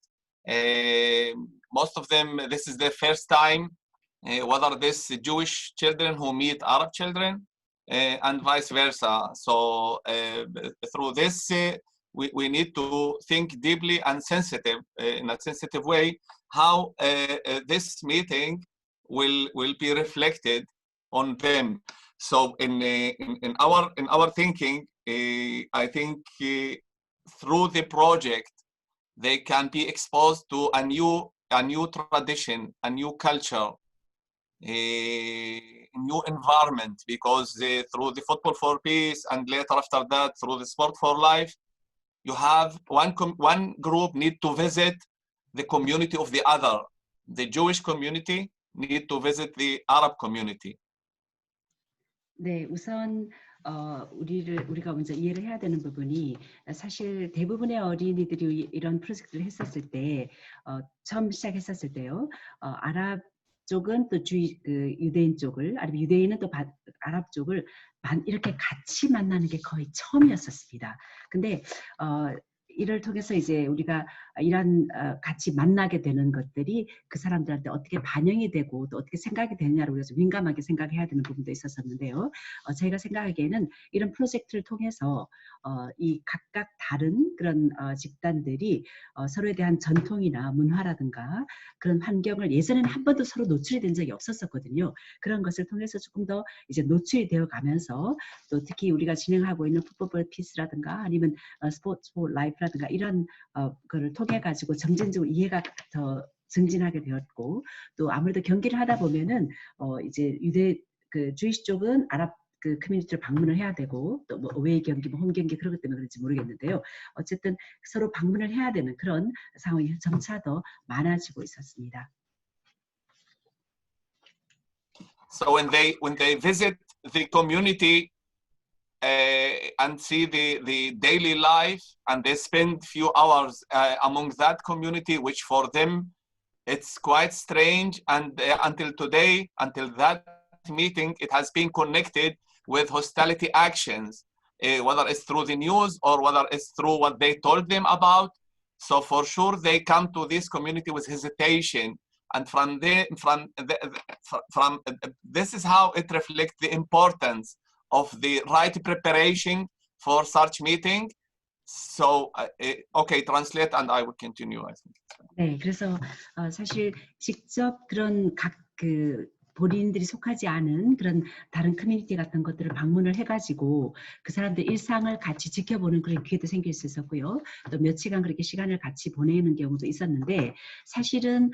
S5: most of them, this is their first time, whether this Jewish children who meet Arab children and vice versa. So through this, we need to think deeply and sensitive, in a sensitive way, how this meeting will be reflected on them. So in our thinking, I think through the project they can be exposed to a new tradition, a new culture, a new environment, because through the Football for Peace and later after that through the Sport for Life, you have one group need to visit the community of the other. The Jewish community need to visit the Arab community.
S2: 네, 우선 우리가 먼저 이해를 해야 되는 부분이 사실 대부분의 어린이들이 이런 프로젝트를 했었을 때 처음 시작했었을 때요. 아랍 쪽은 또 유대인 쪽을 아니면 유대인은 또 아랍 쪽을 이렇게 같이 만나는 게 거의 처음이었었습니다. 근데 이를 통해서 이제 우리가 이런 같이 만나게 되는 것들이 그 사람들한테 어떻게 반영이 되고 또 어떻게 생각이 되느냐를 우리가 좀 민감하게 생각해야 되는 부분도 있었었는데요. 저희가 생각하기에는 이런 프로젝트를 통해서 이 각각 다른 그런 집단들이 서로에 대한 전통이나 문화라든가 그런 환경을 예전에는 한 번도 서로 노출이 된 적이 없었거든요. 그런 것을 통해서 조금 더 이제 노출이 되어 가면서 또 특히 우리가 진행하고 있는 풋볼 피스라든가 아니면 스포츠 포 라이프라든가 이런 거를 통해 가지고 점진적으로 이해가 더 증진하게 되었고 또 아무래도 경기를 하다 보면은 이제 주이시 쪽은 아랍 그 커뮤니티를 방문을 해야 되고 또 뭐 어웨이 경기, 뭐 홈 경기 그런 것 때문에 그런지 모르겠는데요. 어쨌든 서로 방문을 해야 되는 그런 상황이 점차 더 많아지고 있었습니다.
S5: So when they visit the community and see the daily life, and they spend few hours among that community, which for them it's quite strange, and until today, until that meeting, it has been connected with hostility actions, whether it's through the news or whether it's through what they told them about. So for sure they come to this community with hesitation, and from this is how it reflects the importance of the right preparation for such meeting. So, okay, translate and I will continue, I think.
S2: 네, 그래서 사실 직접 그런 본인들이 속하지 않은 그런 다른 커뮤니티 같은 것들을 방문을 해가지고 그 사람들 일상을 같이 지켜보는 그런 기회도 생길 수 있었고요. 또 며칠간 그렇게 시간을 같이 보내는 경우도 있었는데 사실은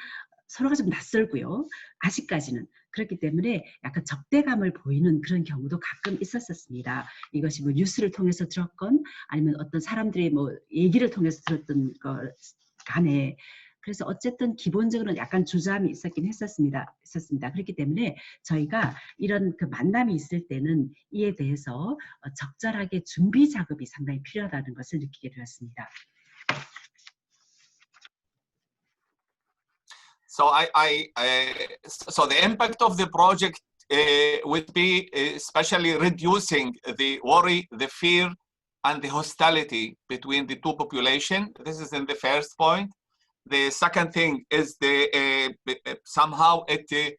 S2: 서로가 좀 낯설고요. 아직까지는. 그렇기 때문에 약간 적대감을 보이는 그런 경우도 가끔 있었습니다. 이것이 뭐 뉴스를 통해서 들었건 아니면 어떤 사람들의 뭐 얘기를 통해서 들었던 것 간에 그래서 어쨌든 기본적으로는 약간 주저함이 있었긴 했었습니다. 그렇기 때문에 저희가 이런 그 만남이 있을 때는 이에 대해서 적절하게 준비 작업이 상당히 필요하다는 것을 느끼게 되었습니다.
S5: So the impact of the project would be especially reducing the worry, the fear, and the hostility between the two populations. This is in the first point. The second thing is somehow it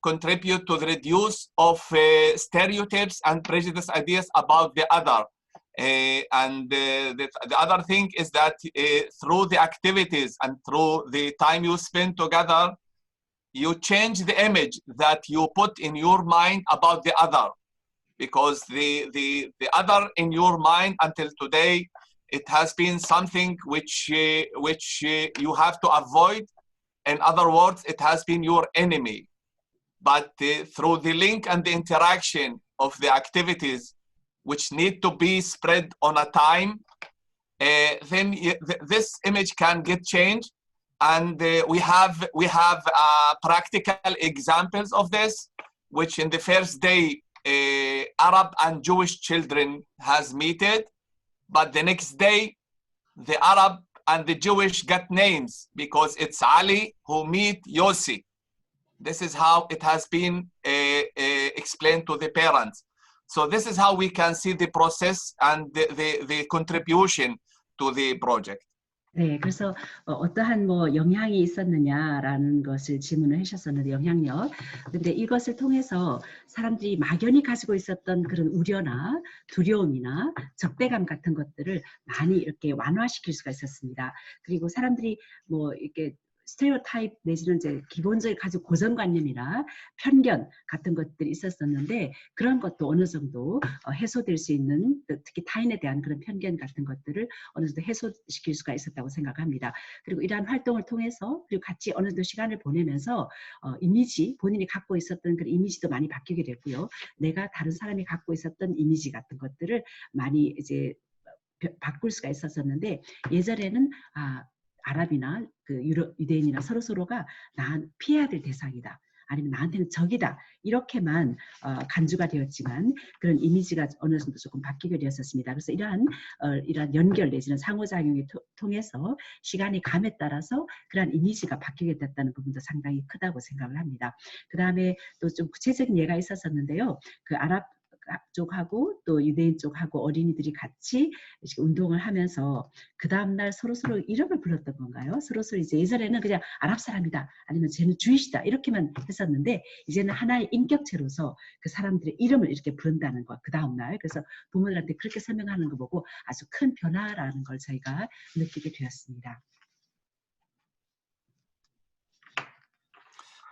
S5: contribute to the reduce of stereotypes and prejudice ideas about the other. The other thing is that through the activities and through the time you spend together, you change the image that you put in your mind about the other, because the other in your mind until today, it has been something which you have to avoid. In other words, it has been your enemy. But through the link and the interaction of the activities, which need to be spread on a time, then this image can get changed. And we have practical examples of this, which in the first day, Arab and Jewish children has meted, but the next day, the Arab and the Jewish got names because it's Ali who meet Yossi. This is how it has been explained to the parents. So this is how we can see the process and the contribution to the project.
S2: 네, 그래서 어떠한 뭐 영향이 있었느냐라는 것을 질문을 하셨었는데, 영향력. 근데 이것을 통해서 사람들이 막연히 가지고 있었던 그런 우려나 두려움이나 적대감 같은 것들을 많이 이렇게 완화시킬 수가 있었습니다. 그리고 사람들이 뭐 이렇게 스테레오타입 내지는 이제 기본적인 가지고 고정관념이나 편견 같은 것들이 있었었는데, 그런 것도 어느 정도 해소될 수 있는, 특히 타인에 대한 그런 편견 같은 것들을 어느 정도 해소시킬 수가 있었다고 생각합니다. 그리고 이러한 활동을 통해서, 그리고 같이 어느 정도 시간을 보내면서 이미지, 본인이 갖고 있었던 그런 이미지도 많이 바뀌게 됐고요. 내가 다른 사람이 갖고 있었던 이미지 같은 것들을 많이 이제 바꿀 수가 있었었는데, 예전에는 아랍이나 그 유대인이나 서로가 나 피해야 될 대상이다, 아니면 나한테는 적이다, 이렇게만 간주가 되었지만 그런 이미지가 어느 정도 조금 바뀌게 되었었습니다. 그래서 이러한 연결 내지는 상호작용을 통해서 시간이 감에 따라서 그러한 이미지가 바뀌게 됐다는 부분도 상당히 크다고 생각을 합니다. 그 다음에 또 좀 구체적인 예가 있었었는데요. 그 아랍 쪽하고 또 유대인 쪽하고 어린이들이 같이 운동을 하면서 그 다음날 서로 이름을 불렀던 건가요? 서로 이제 예전에는 그냥 아랍 사람이다, 아니면 쟤는 주이시다, 이렇게만 했었는데 이제는 하나의 인격체로서 그 사람들의 이름을 이렇게 부른다는 거, 그 다음날. 그래서 부모들한테 그렇게 설명하는 거 보고 아주 큰 변화라는 걸 저희가 느끼게 되었습니다.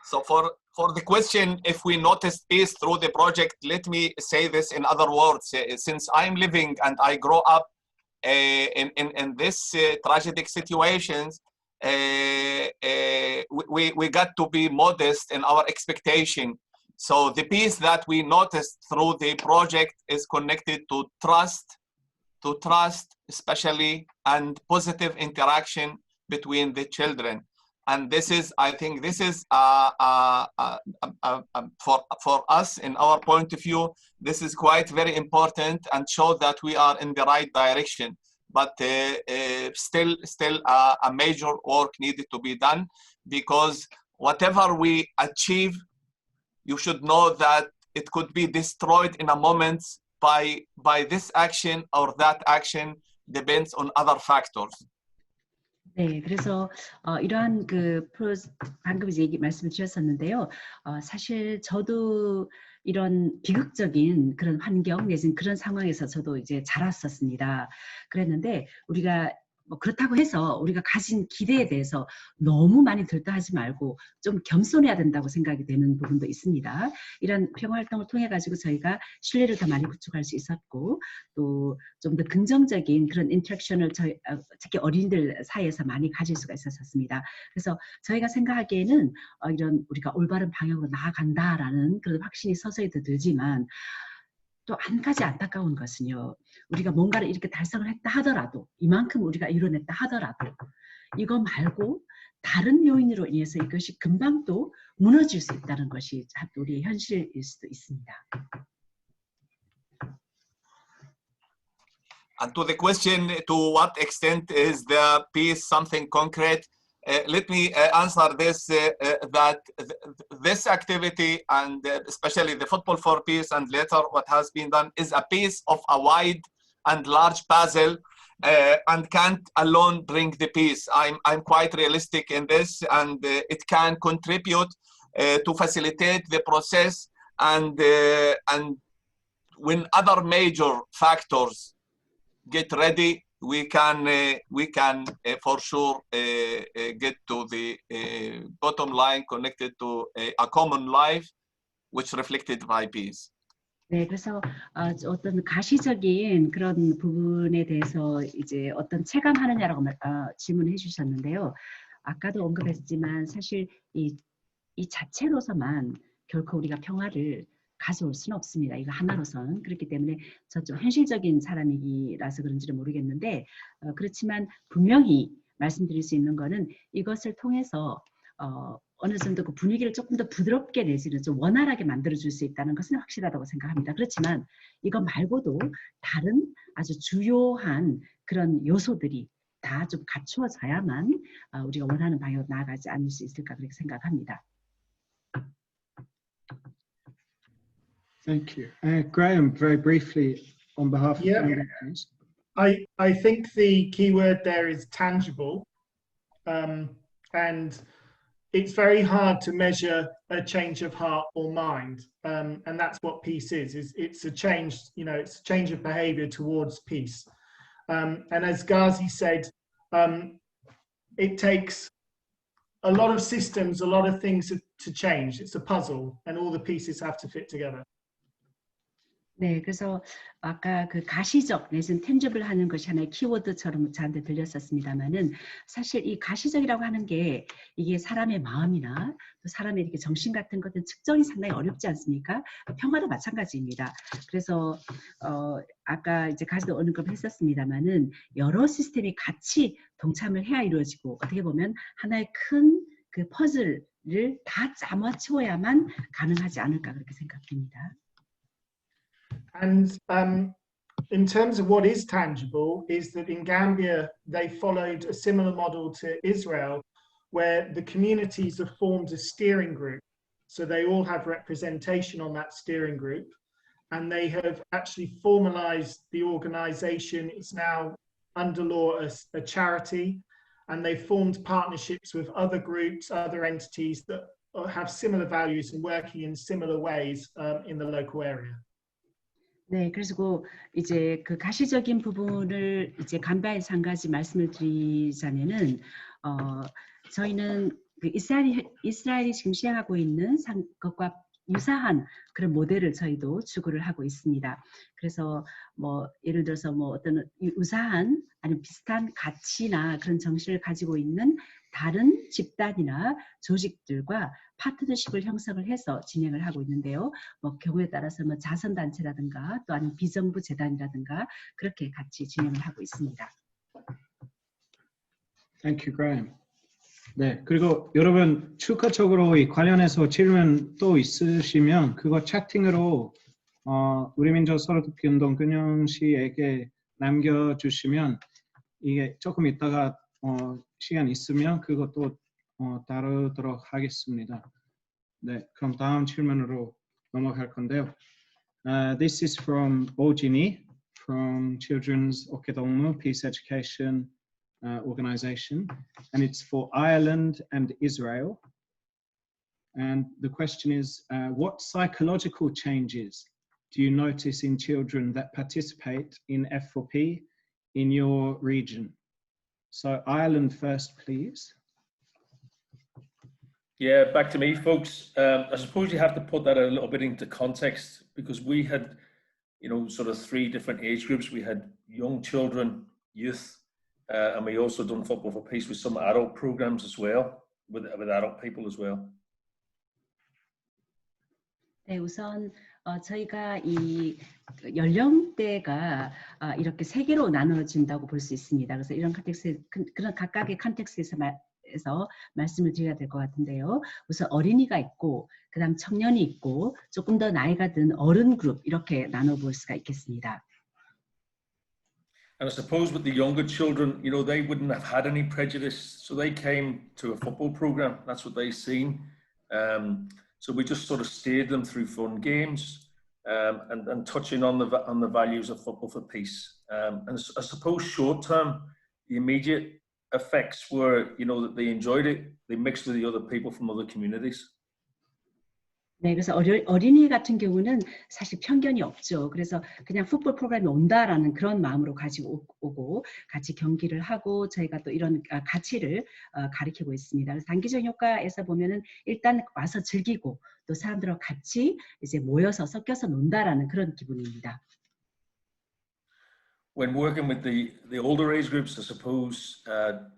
S5: So for the question, if we noticed peace through the project, let me say this in other words. Since I'm living and I grow up in this tragic situations, we got to be modest in our expectation. So the peace that we noticed through the project is connected to trust especially, and positive interaction between the children. And this is, I think, this is for us, in our point of view, this is quite very important and show that we are in the right direction. But still a major work needed to be done, because whatever we achieve, you should know that it could be destroyed in a moment by this action or that action, depends on other factors.
S2: 네, 그래서 이러한 방금 이제 말씀을 드렸었는데요. 사실 저도 이런 비극적인 그런 환경 내지는 그런 상황에서 저도 이제 자랐었습니다. 그랬는데 우리가 뭐 그렇다고 해서 우리가 가진 기대에 대해서 너무 많이 들떠하지 말고 좀 겸손해야 된다고 생각이 되는 부분도 있습니다. 이런 평화 활동을 통해 가지고 저희가 신뢰를 더 많이 구축할 수 있었고, 또 좀 더 긍정적인 그런 인터랙션을 특히 어린이들 사이에서 많이 가질 수가 있었습니다. 그래서 저희가 생각하기에는 이런 우리가 올바른 방향으로 나아간다라는 그런 확신이 서서히 더 들지만, 또 한 가지 안타까운 것은요, 우리가 뭔가를 이렇게 달성을 했다 하더라도, 이만큼 우리가 이뤄냈다 하더라도, 이거 말고 다른 요인으로 인해서 이것이 금방 또 무너질 수 있다는 것이 우리의 현실일 수도 있습니다.
S5: And to the question, to what extent is the peace something concrete? Let me answer this, that this activity, and especially the Football for Peace and later what has been done, is a piece of a wide and large puzzle, and can't alone bring the peace. I'm quite realistic in this, and it can contribute to facilitate the process, and when other major factors get ready, we can for sure get to the bottom line connected to a common life, which reflected by peace.
S2: 네, 그래서 어떤 가시적인 그런 부분에 대해서 이제 어떤 체감하느냐라고 질문해 주셨는데요. 아까도 언급했지만 사실 이 자체로서만 결코 우리가 평화를 가져올 수는 없습니다. 이거 하나로서는. 그렇기 때문에 저 좀 현실적인 사람이라서 그런지는 모르겠는데 그렇지만 분명히 말씀드릴 수 있는 거는 이것을 통해서 어느 정도 그 분위기를 조금 더 부드럽게 내지는 좀 원활하게 만들어줄 수 있다는 것은 확실하다고 생각합니다. 그렇지만 이거 말고도 다른 아주 주요한 그런 요소들이 다 좀 갖추어져야만 우리가 원하는 방향으로 나아가지 않을 수 있을까 그렇게 생각합니다.
S1: Thank you. Graham, very briefly on behalf of Foundations.
S8: I think the key word there is tangible, and it's very hard to measure a change of heart or mind, and that's what peace is. It's a change, it's a change of behavior towards peace. And as Ghazi said, it takes a lot of systems, a lot of things to change. It's a puzzle, and all the pieces have to fit together.
S2: 네, 그래서 아까 그 가시적 내지는 tangible 하는 것이 하나의 키워드처럼 저한테 들렸었습니다만은 사실 이 가시적이라고 하는 게 이게 사람의 마음이나 또 사람의 이렇게 정신 같은 것들 측정이 상당히 어렵지 않습니까? 평화도 마찬가지입니다. 그래서 아까 이제 가시도 언급했었습니다만은 여러 시스템이 같이 동참을 해야 이루어지고 어떻게 보면 하나의 큰 그 퍼즐을 다 짜맞추어야만 가능하지 않을까 그렇게 생각됩니다.
S8: And in terms of what is tangible is that in Gambia, they followed a similar model to Israel, where the communities have formed a steering group. So they all have representation on that steering group, and they have actually formalized the organization. It's now under law a charity, and they formed partnerships with other groups, other entities that have similar values and working in similar ways in the local area.
S2: 네, 그리고 이제 그 가시적인 부분을 이제 간단히 한 가지 말씀을 드리자면은 저희는 그 이스라엘이 지금 시행하고 있는 것과 유사한 그런 모델을 저희도 추구를 하고 있습니다. 그래서 뭐 예를 들어서 뭐 어떤 유사한 아니면 비슷한 가치나 그런 정신을 가지고 있는 다른 집단이나 조직들과 파트너십을 형성을 해서 진행을 하고 있는데요. 뭐 경우에 따라서 뭐 자선단체라든가 또 아니면 비정부 재단이라든가 그렇게 같이 진행을 하고 있습니다.
S1: Thank you, Graham. 네, 그리고 여러분 추가적으로 이 관련해서 질문 또 있으시면 그거 채팅으로 우리민족서로돕기운동 근영 씨에게 남겨주시면 이게 조금 있다가 시간 있으면 그것도 다루도록 하겠습니다. 네, 그럼 다음 질문으로 넘어갈 건데요. This is from 오진이 from Children's 어깨동무 Peace Education organization, and it's for Ireland and Israel. And the question is, what psychological changes do you notice in children that participate in F4P in your region? So Ireland first, please.
S6: Yeah, back to me, folks. I suppose you have to put that a little bit into context, because we had, sort of 3 different age groups. We had young children, youth, and we also done Football for Peace with some adult programs as well, with adult people as well.
S2: 네, 우선 저희가 이 연령대가 이렇게 3개로 나눠진다고 볼 수 있습니다. 그래서 이런 컨텍스트, 그런 각각의 컨텍스트에서 해서 말씀을 드려야 될 것 같은데요. 우선 어린이가 있고 그다음 청년이 있고 조금 더 나이가 든 어른 그룹 이렇게 나눠볼 수가 있겠습니다.
S6: And I suppose with the younger children, you know, they wouldn't have had any prejudice, so they came to a football program. That's what they seen. So we just sort of steered them through fun games and touching on the values of football for peace. And I suppose short term, the immediate effects were, you know, that they enjoyed it. They mixed with the other people from other communities.
S2: 네, 그래서 어린이 같은 경우는 사실 편견이 없죠. 그래서 그냥 풋볼 프로그램이 온다라는 그런 마음으로 가지고 오고 같이 경기를 하고 저희가 또 이런 가치를 가리키고 있습니다. 그래서 단기적 효과에서 보면은 일단 와서 즐기고 또 사람들과 같이 이제 모여서 섞여서 논다라는 그런 기분입니다.
S6: When working with the older age groups, I suppose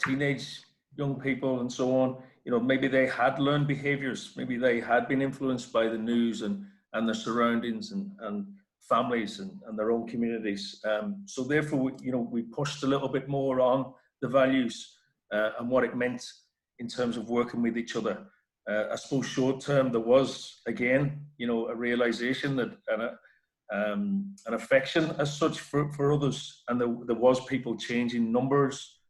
S6: teenage young people and so on, you know, maybe they had learned behaviors, maybe they had been influenced by the news and their surroundings and families and their own communities. So therefore, you know, we pushed a little bit more on the values and what it meant in terms of working with each other. I suppose short term, there was, again, you know, a realization that an affection as such for others, and there was people changing numbers,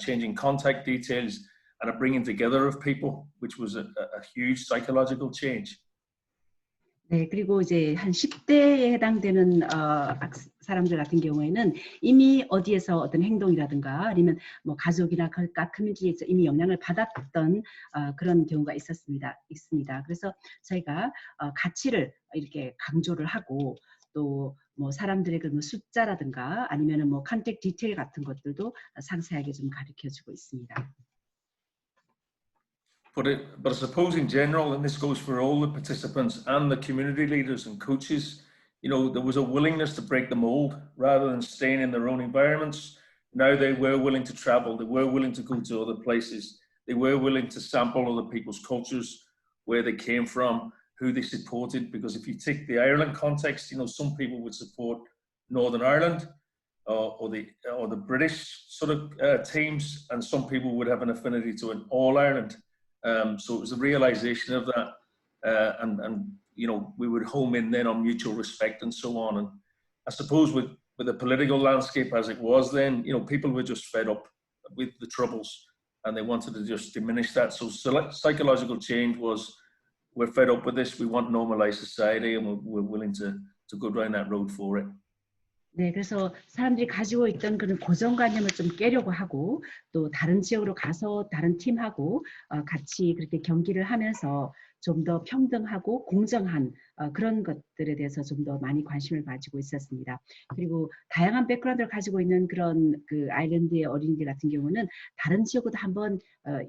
S6: changing contact details, and a bringing together of people, which was a huge psychological change.
S2: 네, 그리고 이제 한 10대에 해당되는 사람들 같은 경우에는 이미 어디에서 어떤 행동이라든가 아니면 뭐 가족이나 커뮤니티에서 이미 영향을 받았던 그런 경우가 있습니다. 그래서 저희가 가치를 이렇게 강조를 하고 또 뭐 사람들의 그 숫자라든가 아니면은 뭐 컨택 디테일 같은 것들도 상세하게 좀 가르쳐주고 있습니다.
S6: But I suppose in general, and this goes for all the participants and the community leaders and coaches, you know, there was a willingness to break the mold rather than staying in their own environments. Now they were willing to travel, they were willing to go to other places, they were willing to sample other people's cultures, where they came from, who they supported. Because if you take the Ireland context, you know, some people would support Northern Ireland or the British sort of teams, and some people would have an affinity to an All Ireland. So it was a realization of that, and you know, we would home in then on mutual respect and so on. And I suppose with the political landscape as it was then, you know, people were just fed up with the troubles and they wanted to just diminish that. So psychological change was, we're fed up with this, we want normalized society, and we're willing to go down that road for it.
S2: 네, 그래서 사람들이 가지고 있던 그런 고정관념을 좀 깨려고 하고 또 다른 지역으로 가서 다른 팀하고 같이 그렇게 경기를 하면서 좀 더 평등하고 공정한 그런 것들에 대해서 좀 더 많이 관심을 가지고 있었습니다. 그리고 다양한 백그라운드를 가지고 있는 그런 그 아일랜드의 어린이들 같은 경우는 다른 지역으로도 한번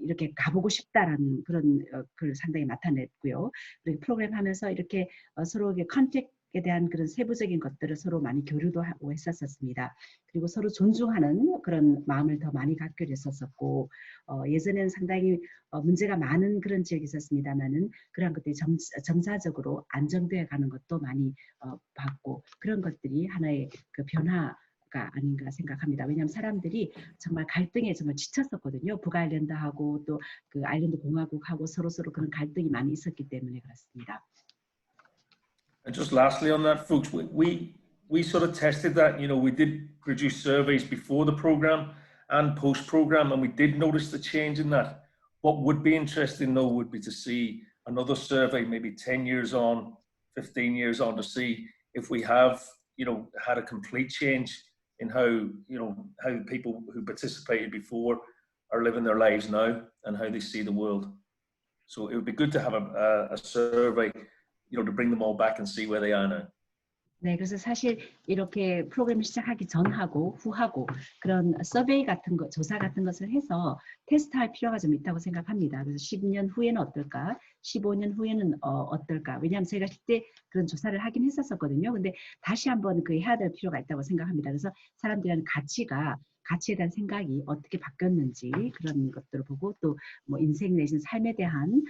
S2: 이렇게 가보고 싶다라는 그런 걸 상당히 나타냈고요. 그리고 프로그램 하면서 이렇게 서로에게 컨택에 대한 그런 세부적인 것들을 서로 많이 교류도 하고 했었습니다. 그리고 서로 존중하는 그런 마음을 더 많이 갖게 됐었고 예전에는 상당히 문제가 많은 그런 지역이 있었습니다만은 그런 것들이 점차적으로 안정되어 가는 것도 많이 봤고 그런 것들이 하나의 그 변화가 아닌가 생각합니다. 왜냐하면 사람들이 정말 갈등에 정말 지쳤었거든요. 북아일랜드하고 또 그 아일랜드 공화국하고 서로 그런 갈등이 많이 있었기 때문에 그렇습니다.
S6: And just lastly on that, folks, we sort of tested that. You know, we did produce surveys before the program and post-program, and we did notice the change in that. What would be interesting, though, would be to see another survey, maybe 10 years on, 15 years on, to see if we have, you know, had a complete change in how, you know, how people who participated before are living their lives now and how they see the world. So it would be good to have a survey, you know, to bring them all back and see where they are now.
S2: 네, 그래서 사실 이렇게 프로그램을 시작하기 전하고 후하고 그런 서베이 같은 것, 조사 같은 것을 해서 테스트할 필요가 좀 있다고 생각합니다. 그래서 10년 후에는 어떨까, 15년 후에는 어떨까. 왜냐하면 제가 그때 그런 조사를 하긴 했었거든요. 근데 다시 한번 그 해야 될 필요가 있다고 생각합니다. 그래서 사람들의 가치에 대한 생각이 어떻게 바뀌었는지 그런 것들을 보고 또 뭐 인생 내지는 삶에 대한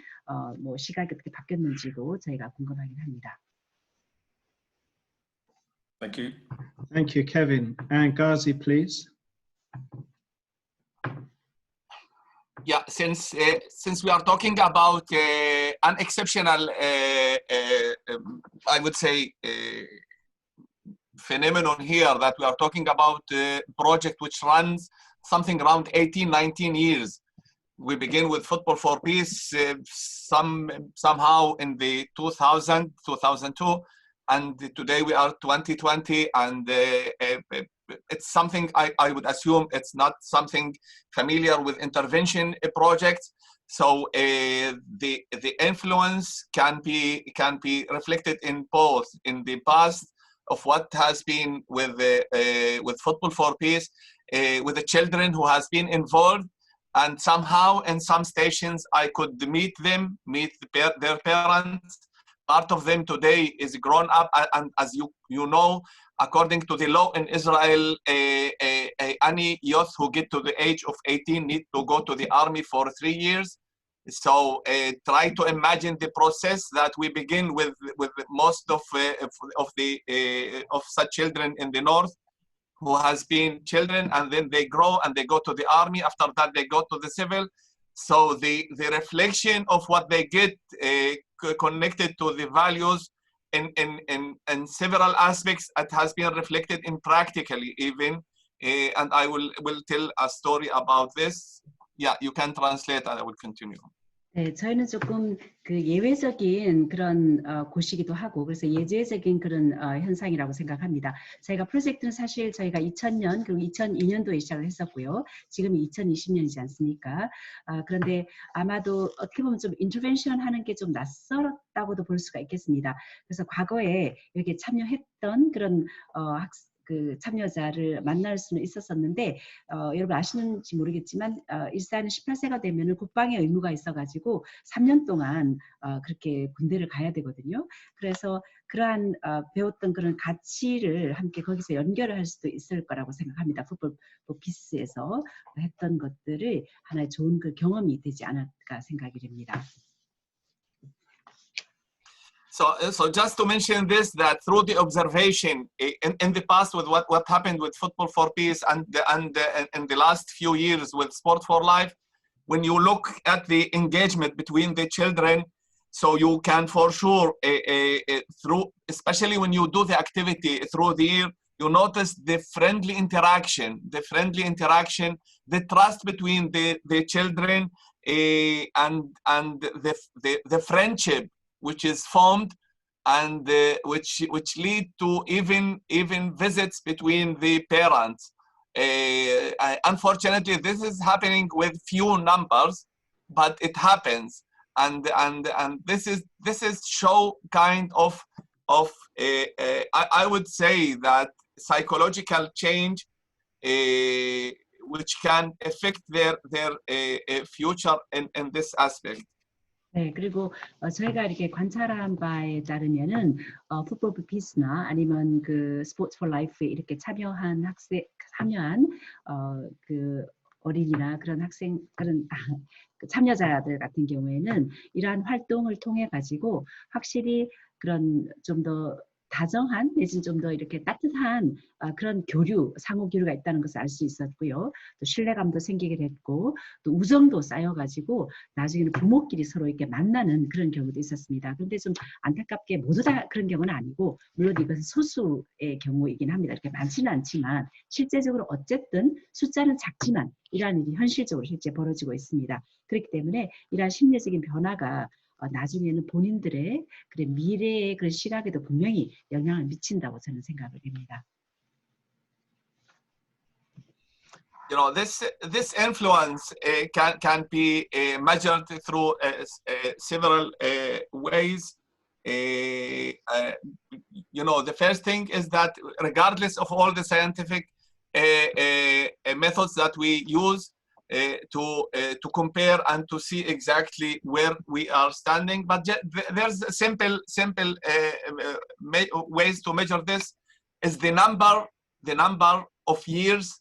S2: 뭐 시각이 어떻게 바뀌었는지도 저희가 궁금하긴 합니다.
S6: Thank you.
S1: Thank you, Kevin. And Ghazi, please.
S5: Yeah, since we are talking about an exceptional, I would say, phenomenon here, that we are talking about a project which runs something around 18, 19 years. We begin with Football for Peace somehow in the 2000, 2002, and today we are 2020, and it's something I would assume it's not something familiar with intervention projects. So the influence can be reflected in both in the past of what has been with Football for Peace, with the children who has been involved, and somehow in some stations I could meet their parents. Part of them today is grown up, and as you know, according to the law in Israel, any youth who get to the age of 18 need to go to the army for 3 years. So try to imagine the process that we begin with most of such children in the north, who has been children, and then they grow and they go to the army. After that, they go to the civil. So the reflection of what they get connected to the values in several aspects, it has been reflected in practically even. And I will tell a story about this. Yeah, you can translate and I will continue.
S2: 네, 저희는 조금 그 예외적인 그런 곳이기도 하고, 그래서 예외적인 그런 현상이라고 생각합니다. 저희가 프로젝트는 사실 저희가 2000년 그리고 2002년도에 시작을 했었고요. 지금이 2020년이지 않습니까? 그런데 아마도 어떻게 보면 좀 인터벤션 하는 게 좀 낯설었다고도 볼 수가 있겠습니다. 그래서 과거에 이렇게 참여했던 그런 그 참여자를 만날 수는 있었었는데, 여러분 아시는지 모르겠지만 이스라엘은 18세가 되면 국방의 의무가 있어가지고 3년 동안 그렇게 군대를 가야 되거든요. 그래서 그러한 배웠던 그런 가치를 함께 거기서 연결을 할 수도 있을 거라고 생각합니다. 풋볼 피스에서 했던 것들을 하나의 좋은 그 경험이 되지 않을까 생각이 됩니다.
S5: So just to mention this, that through the observation in the past with what happened with Football for Peace and in the last few years with Sport for Life, when you look at the engagement between the children, so you can for sure through, especially when you do the activity through the year, you notice the friendly interaction, the trust between the children, and the friendship which is formed, and which lead to even visits between the parents. Unfortunately, this is happening with few numbers, but it happens, and this is show kind of I would say that psychological change which can affect their future in this aspect.
S2: 네, 그리고 저희가 이렇게 관찰한 바에 따르면은 풋볼 포 피스나 아니면 그 스포츠 포 라이프에 이렇게 참여한 그 어린이나 그런 학생 그런 참여자들 같은 경우에는 이러한 활동을 통해 가지고 확실히 그런 좀 더 다정한 내지는 좀 더 이렇게 따뜻한 그런 상호 교류가 있다는 것을 알 수 있었고요. 또 신뢰감도 생기게 됐고, 또 우정도 쌓여가지고 나중에는 부모끼리 서로 이렇게 만나는 그런 경우도 있었습니다. 그런데 좀 안타깝게 모두 다 그런 경우는 아니고, 물론 이것은 소수의 경우이긴 합니다. 이렇게 많지는 않지만 실제적으로 어쨌든 숫자는 작지만 이러한 일이 현실적으로 실제 벌어지고 있습니다. 그렇기 때문에 이러한 심리적인 변화가 나중에는 본인들의 그런 미래의 그런 시각에도 분명히 영향을 미친다고 저는 생각을 합니다.
S5: You know, this influence can be measured through several ways. You know, the first thing is that regardless of all the scientific methods that we use to compare and to see exactly where we are standing, but there's simple ways to measure this. Is the number of years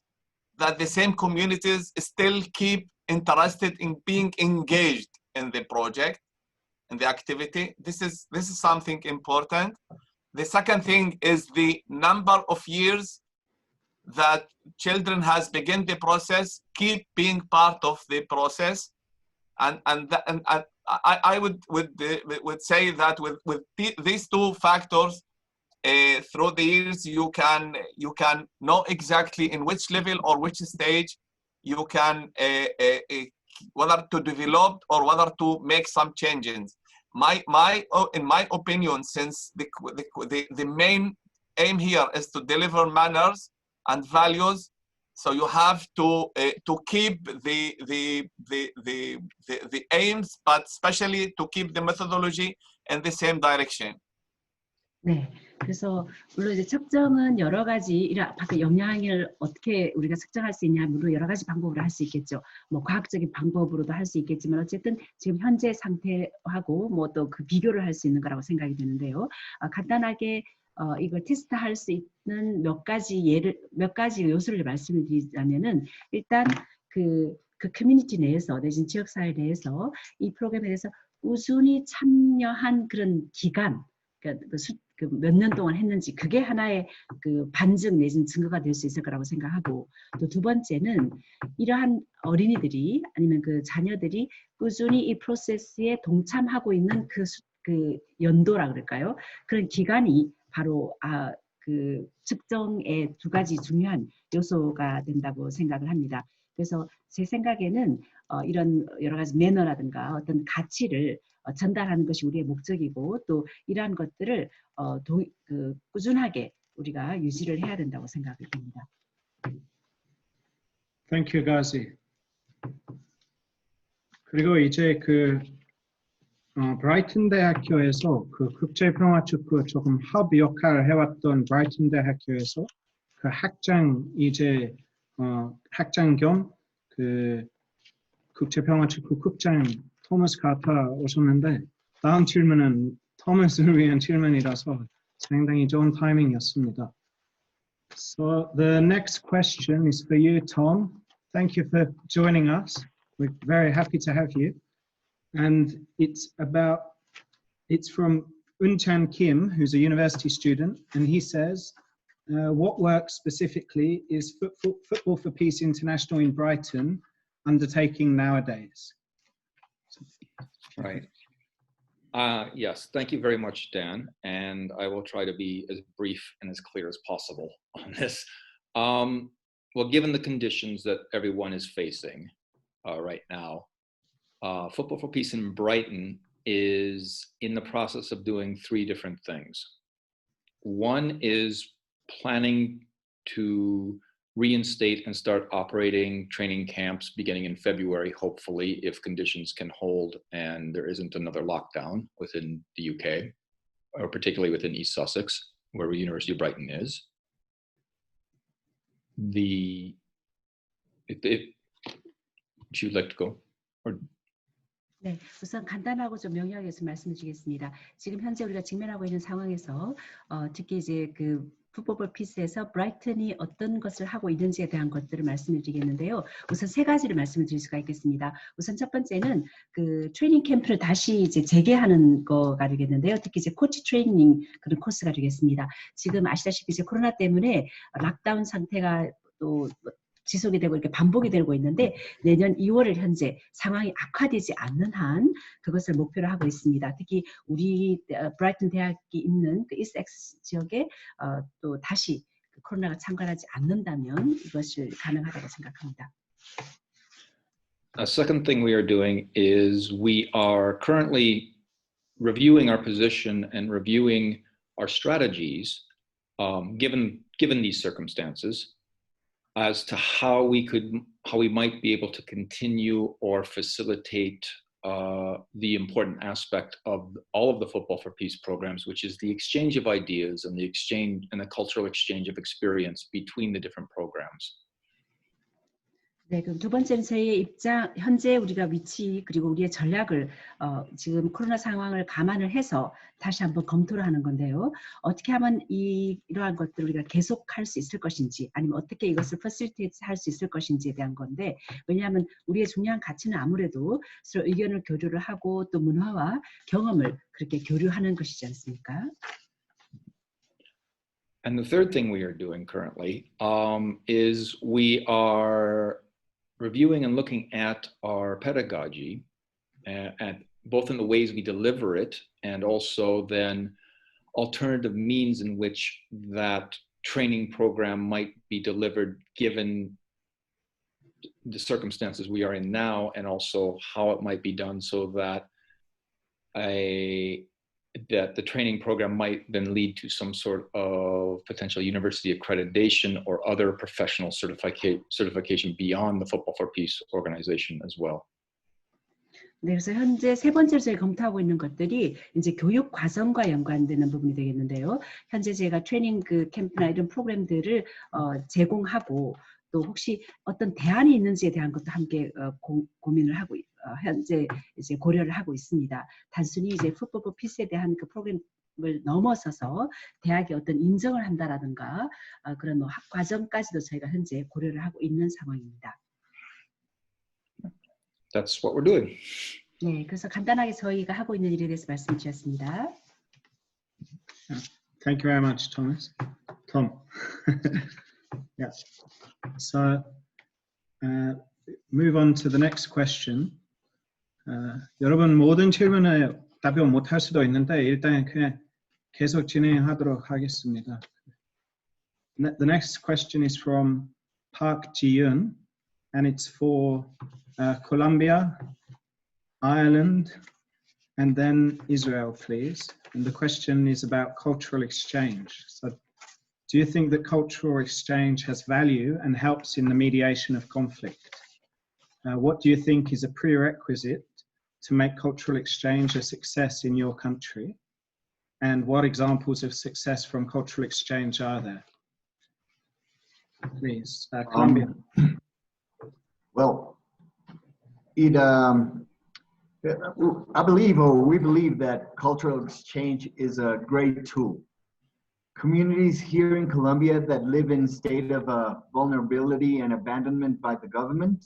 S5: that the same communities still keep interested in being engaged in the project, in the activity. This is something important. The second thing is the number of years that children has begun the process keep being part of the process, and I would say that with these two factors, through the years you can know exactly in which level or which stage you can whether to develop or whether to make some changes. In my opinion, since the main aim here is to deliver manners and values, so you have to keep the aims, but especially to keep the methodology in the same direction.
S2: 네, 그래서 물론 이제 측정은 여러 가지 밖에 영향을 어떻게 우리가 측정할 수 있냐, 물론 여러 가지 방법으로 할 수 있겠죠. 뭐 과학적인 방법으로도 할 수 있겠지만 어쨌든 지금 현재 상태하고 뭐 또 그 비교를 할 수 있는 거라고 생각이 드는데요. 간단하게 이걸 테스트할 수 있는 몇 가지 요소를 말씀을 드리자면은 일단 그 커뮤니티 내에서 내진 지역사회 내에서 이 프로그램에 대해서 꾸준히 참여한 그런 기간, 그러니까 몇 년 동안 했는지 그게 하나의 그 반증 내지는 증거가 될 수 있을 거라고 생각하고, 또 두 번째는 이러한 어린이들이 아니면 그 자녀들이 꾸준히 이 프로세스에 동참하고 있는 그 연도라 그럴까요? 그런 기간이 바로 그 측정의 두 가지 중요한 요소가 된다고 생각을 합니다. 그래서 제 생각에는 이런 여러 가지 매너라든가 어떤 가치를 전달하는 것이 우리의 목적이고, 또 이러한 것들을 꾸준하게 우리가 유지를 해야 된다고 생각을 합니다.
S1: Thank you, Gazi. 그리고 이제 브라이튼 대학교에서 그 국제평화축구 조금 합 역할을 해왔던 브라이튼 대학교에서 그 학장 겸 그 국제평화축구 국장 토머스 카타 오셨는데, 다음 질문은 토머스를 위한 질문이라서 상당히 좋은 타이밍이었습니다. So the next question is for you, Tom. Thank you for joining us. We're very happy to have you. And it's from Unchan Kim, who's a university student, and he says, what work specifically is Football for Peace International in Brighton undertaking nowadays?
S9: Right. Yes, thank you very much, Dan. And I will try to be as brief and as clear as possible on this. Well, given the conditions that everyone is facing right now, Football for Peace in Brighton is in the process of doing three different things. One is planning to reinstate and start operating training camps beginning in February, hopefully, if conditions can hold and there isn't another lockdown within the UK, or particularly within East Sussex, where the University of Brighton is. Would you like to go? Or?
S2: 네, 우선 간단하고 좀 명료하게 말씀드리겠습니다. 지금 현재 우리가 직면하고 있는 상황에서 특히 이제 그 풋볼 피스에서 브라이튼이 어떤 것을 하고 있는지에 대한 것들을 말씀을 드리겠는데요. 우선 세 가지를 말씀을 드릴 수가 있겠습니다. 우선 첫 번째는 그 트레이닝 캠프를 다시 이제 재개하는 거가 되겠는데요. 특히 이제 코치 트레이닝 그런 코스가 되겠습니다. 지금 아시다시피 이제 코로나 때문에 락다운 상태가 또 지속이 되고 이렇게 반복이 되고 있는데, 내년 2월을 현재 상황이 악화되지 않는 한 그것을 목표로 하고 있습니다. 특히 우리 브라이튼 대학이 있는 그 이스트엑스 지역에 또 다시 코로나가 창궐하지 않는다면 이것을 가능하다고 생각합니다.
S9: A second thing we are doing is we are currently reviewing our position and reviewing our strategies given these circumstances, as to how we might be able to continue or facilitate the important aspect of all of the Football for Peace programs, which is the exchange of ideas and the exchange and the cultural exchange of experience between the different programs.
S2: 네, 그럼 두 번째는 저희의 입장, 현재 우리가 위치 그리고 우리의 전략을 지금 코로나 상황을 감안을 해서 다시 한번 검토를 하는 건데요. 어떻게 하면 이러한 것들을 우리가 계속할 수 있을 것인지, 아니면 어떻게 이것을 퍼실리테이트 할 수 있을 것인지에 대한 건데, 왜냐하면 우리의 중요한 가치는 아무래도 서로 의견을 교류를 하고 또 문화와 경험을 그렇게 교류하는 것이지 않습니까?
S9: And the third thing we are doing currently is we are reviewing and looking at our pedagogy, and both in the ways we deliver it and also then alternative means in which that training program might be delivered given the circumstances we are in now, and also how it might be done so that that the training program might then lead to some sort of potential university accreditation or other professional certification beyond the Football for Peace organization as well.
S2: 네, 그래서 현재 세 번째로 저희가 검토하고 있는 것들이 이제 교육 과정과 연관되는 부분이 되겠는데요. 현재 제가 트레이닝 그 캠프나 이런 프로그램들을 제공하고 또 혹시 어떤 대안이 있는지에 대한 것도 함께 고민을 하고 현재 이제 고려를 하고 있습니다. 단순히 이제 풋볼 포 피스에 대한 그 프로그램을 넘어서서 대학의 어떤 인정을 한다라든가 그런 뭐 학 과정까지도 저희가 현재 고려를 하고 있는 상황입니다.
S9: That's what we're doing.
S2: 네, 그래서 간단하게 저희가 하고 있는 일에 대해서 말씀 주셨습니다.
S1: Thank you very much, Thomas. Tom. Yes. So, move on to the next question. 여러분 모든 질문에 답변 못할 수도 있는데 일단 그냥 계속 진행하도록 하겠습니다. The next question is from Park Ji-eun, and it's for Colombia, Ireland, and then Israel, please. And the question is about cultural exchange. So, do you think that cultural exchange has value and helps in the mediation of conflict? What do you think is a prerequisite to make cultural exchange a success in your country? And what examples of success from cultural exchange are there? Please, Colombia.
S4: Well, I believe, or we believe, that cultural exchange is a great tool. Communities here in Colombia that live in a state of vulnerability and abandonment by the government,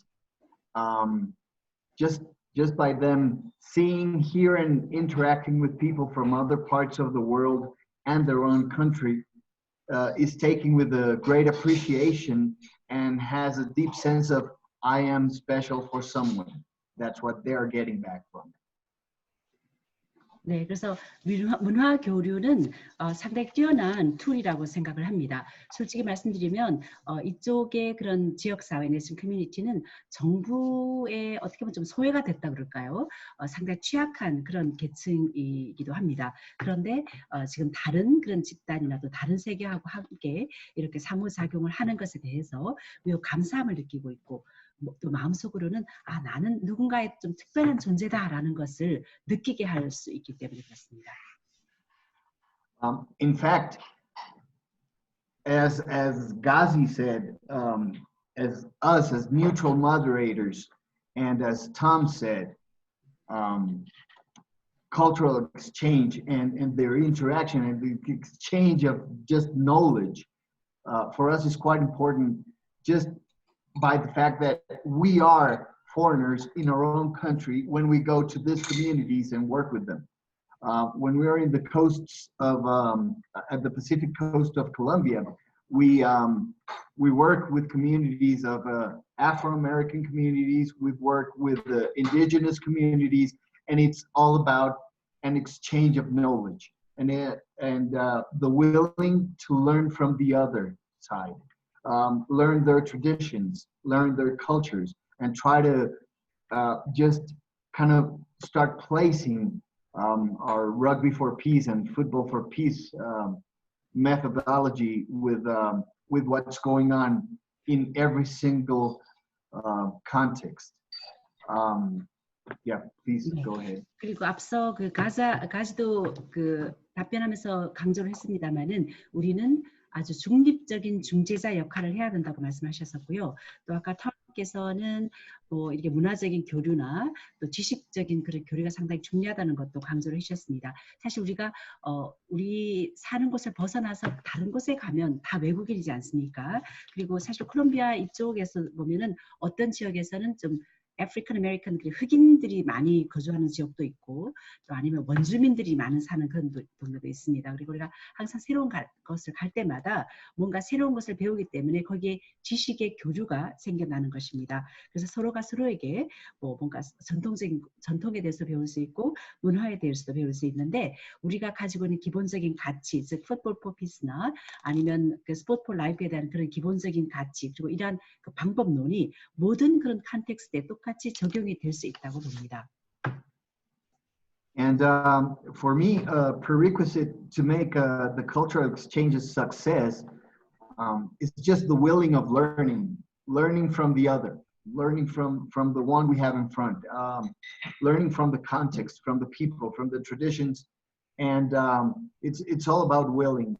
S4: just by them seeing, hearing, and interacting with people from other parts of the world and their own country, is taken with a great appreciation and has a deep sense of, I am special for someone. That's what they're getting back from it.
S2: 네, 그래서 문화 교류는 상당히 뛰어난 툴이라고 생각을 합니다. 솔직히 말씀드리면 이쪽의 그런 지역사회 내지는 커뮤니티는 정부에 어떻게 보면 좀 소외가 됐다 그럴까요? 상당히 취약한 그런 계층이기도 합니다. 그런데 지금 다른 그런 집단이나 또 다른 세계하고 함께 이렇게 상호작용을 하는 것에 대해서 매우 감사함을 느끼고 있고, 또 마음속으로는 나는 누군가의 좀 특별한 존재다라는 것을 느끼게 할 수 있기 때문에 그렇습니다.
S4: In fact, as Ghazi said, as us as neutral moderators, and as Tom said, cultural exchange and their interaction and the exchange of just knowledge for us is quite important, just by the fact that we are foreigners in our own country when we go to these communities and work with them. When we are in the coasts of, at the Pacific coast of Colombia, we work with communities of Afro-American communities, we work with the indigenous communities, and it's all about an exchange of knowledge and the willing to learn from the other side. Learn their traditions, learn their cultures, and try to just kind of start placing our rugby for peace and football for peace methodology with what's going on in every single context. Yeah, please go ahead.
S2: 그리고 앞서 그 가지도 그 답변하면서 강조를 했습니다마는 우리는 아주 중립적인 중재자 역할을 해야 된다고 말씀하셨었고요. 또 아까 털께서는 뭐 이렇게 문화적인 교류나 또 지식적인 그런 교류가 상당히 중요하다는 것도 강조를 해주셨습니다. 사실 우리가 우리 사는 곳을 벗어나서 다른 곳에 가면 다 외국인이지 않습니까? 그리고 사실 콜롬비아 이쪽에서 보면은 어떤 지역에서는 좀 아프리칸 아메리칸 흑인들이 많이 거주하는 지역도 있고 또 아니면 원주민들이 많은 사는 그런 동네도 있습니다. 그리고 우리가 항상 새로운 것을 갈 때마다 뭔가 새로운 것을 배우기 때문에 거기에 지식의 교류가 생겨나는 것입니다. 그래서 서로가 서로에게 뭐 뭔가 전통에 대해서 배울 수 있고 문화에 대해서도 배울 수 있는데 우리가 가지고 있는 기본적인 가치, 즉 풋볼 포 피스나 아니면 그 스포츠 포 라이프에 대한 그런 기본적인 가치 그리고 이러한 그 방법론이 모든 그런 컨텍스트에 똑같이 적용이 될 수 있다고 봅니다.
S4: And for me, a prerequisite to make the cultural exchange a success is just the willing of learning from the other, learning from the one we have in front, learning from the context, from the people, from the traditions, and it's all about willing.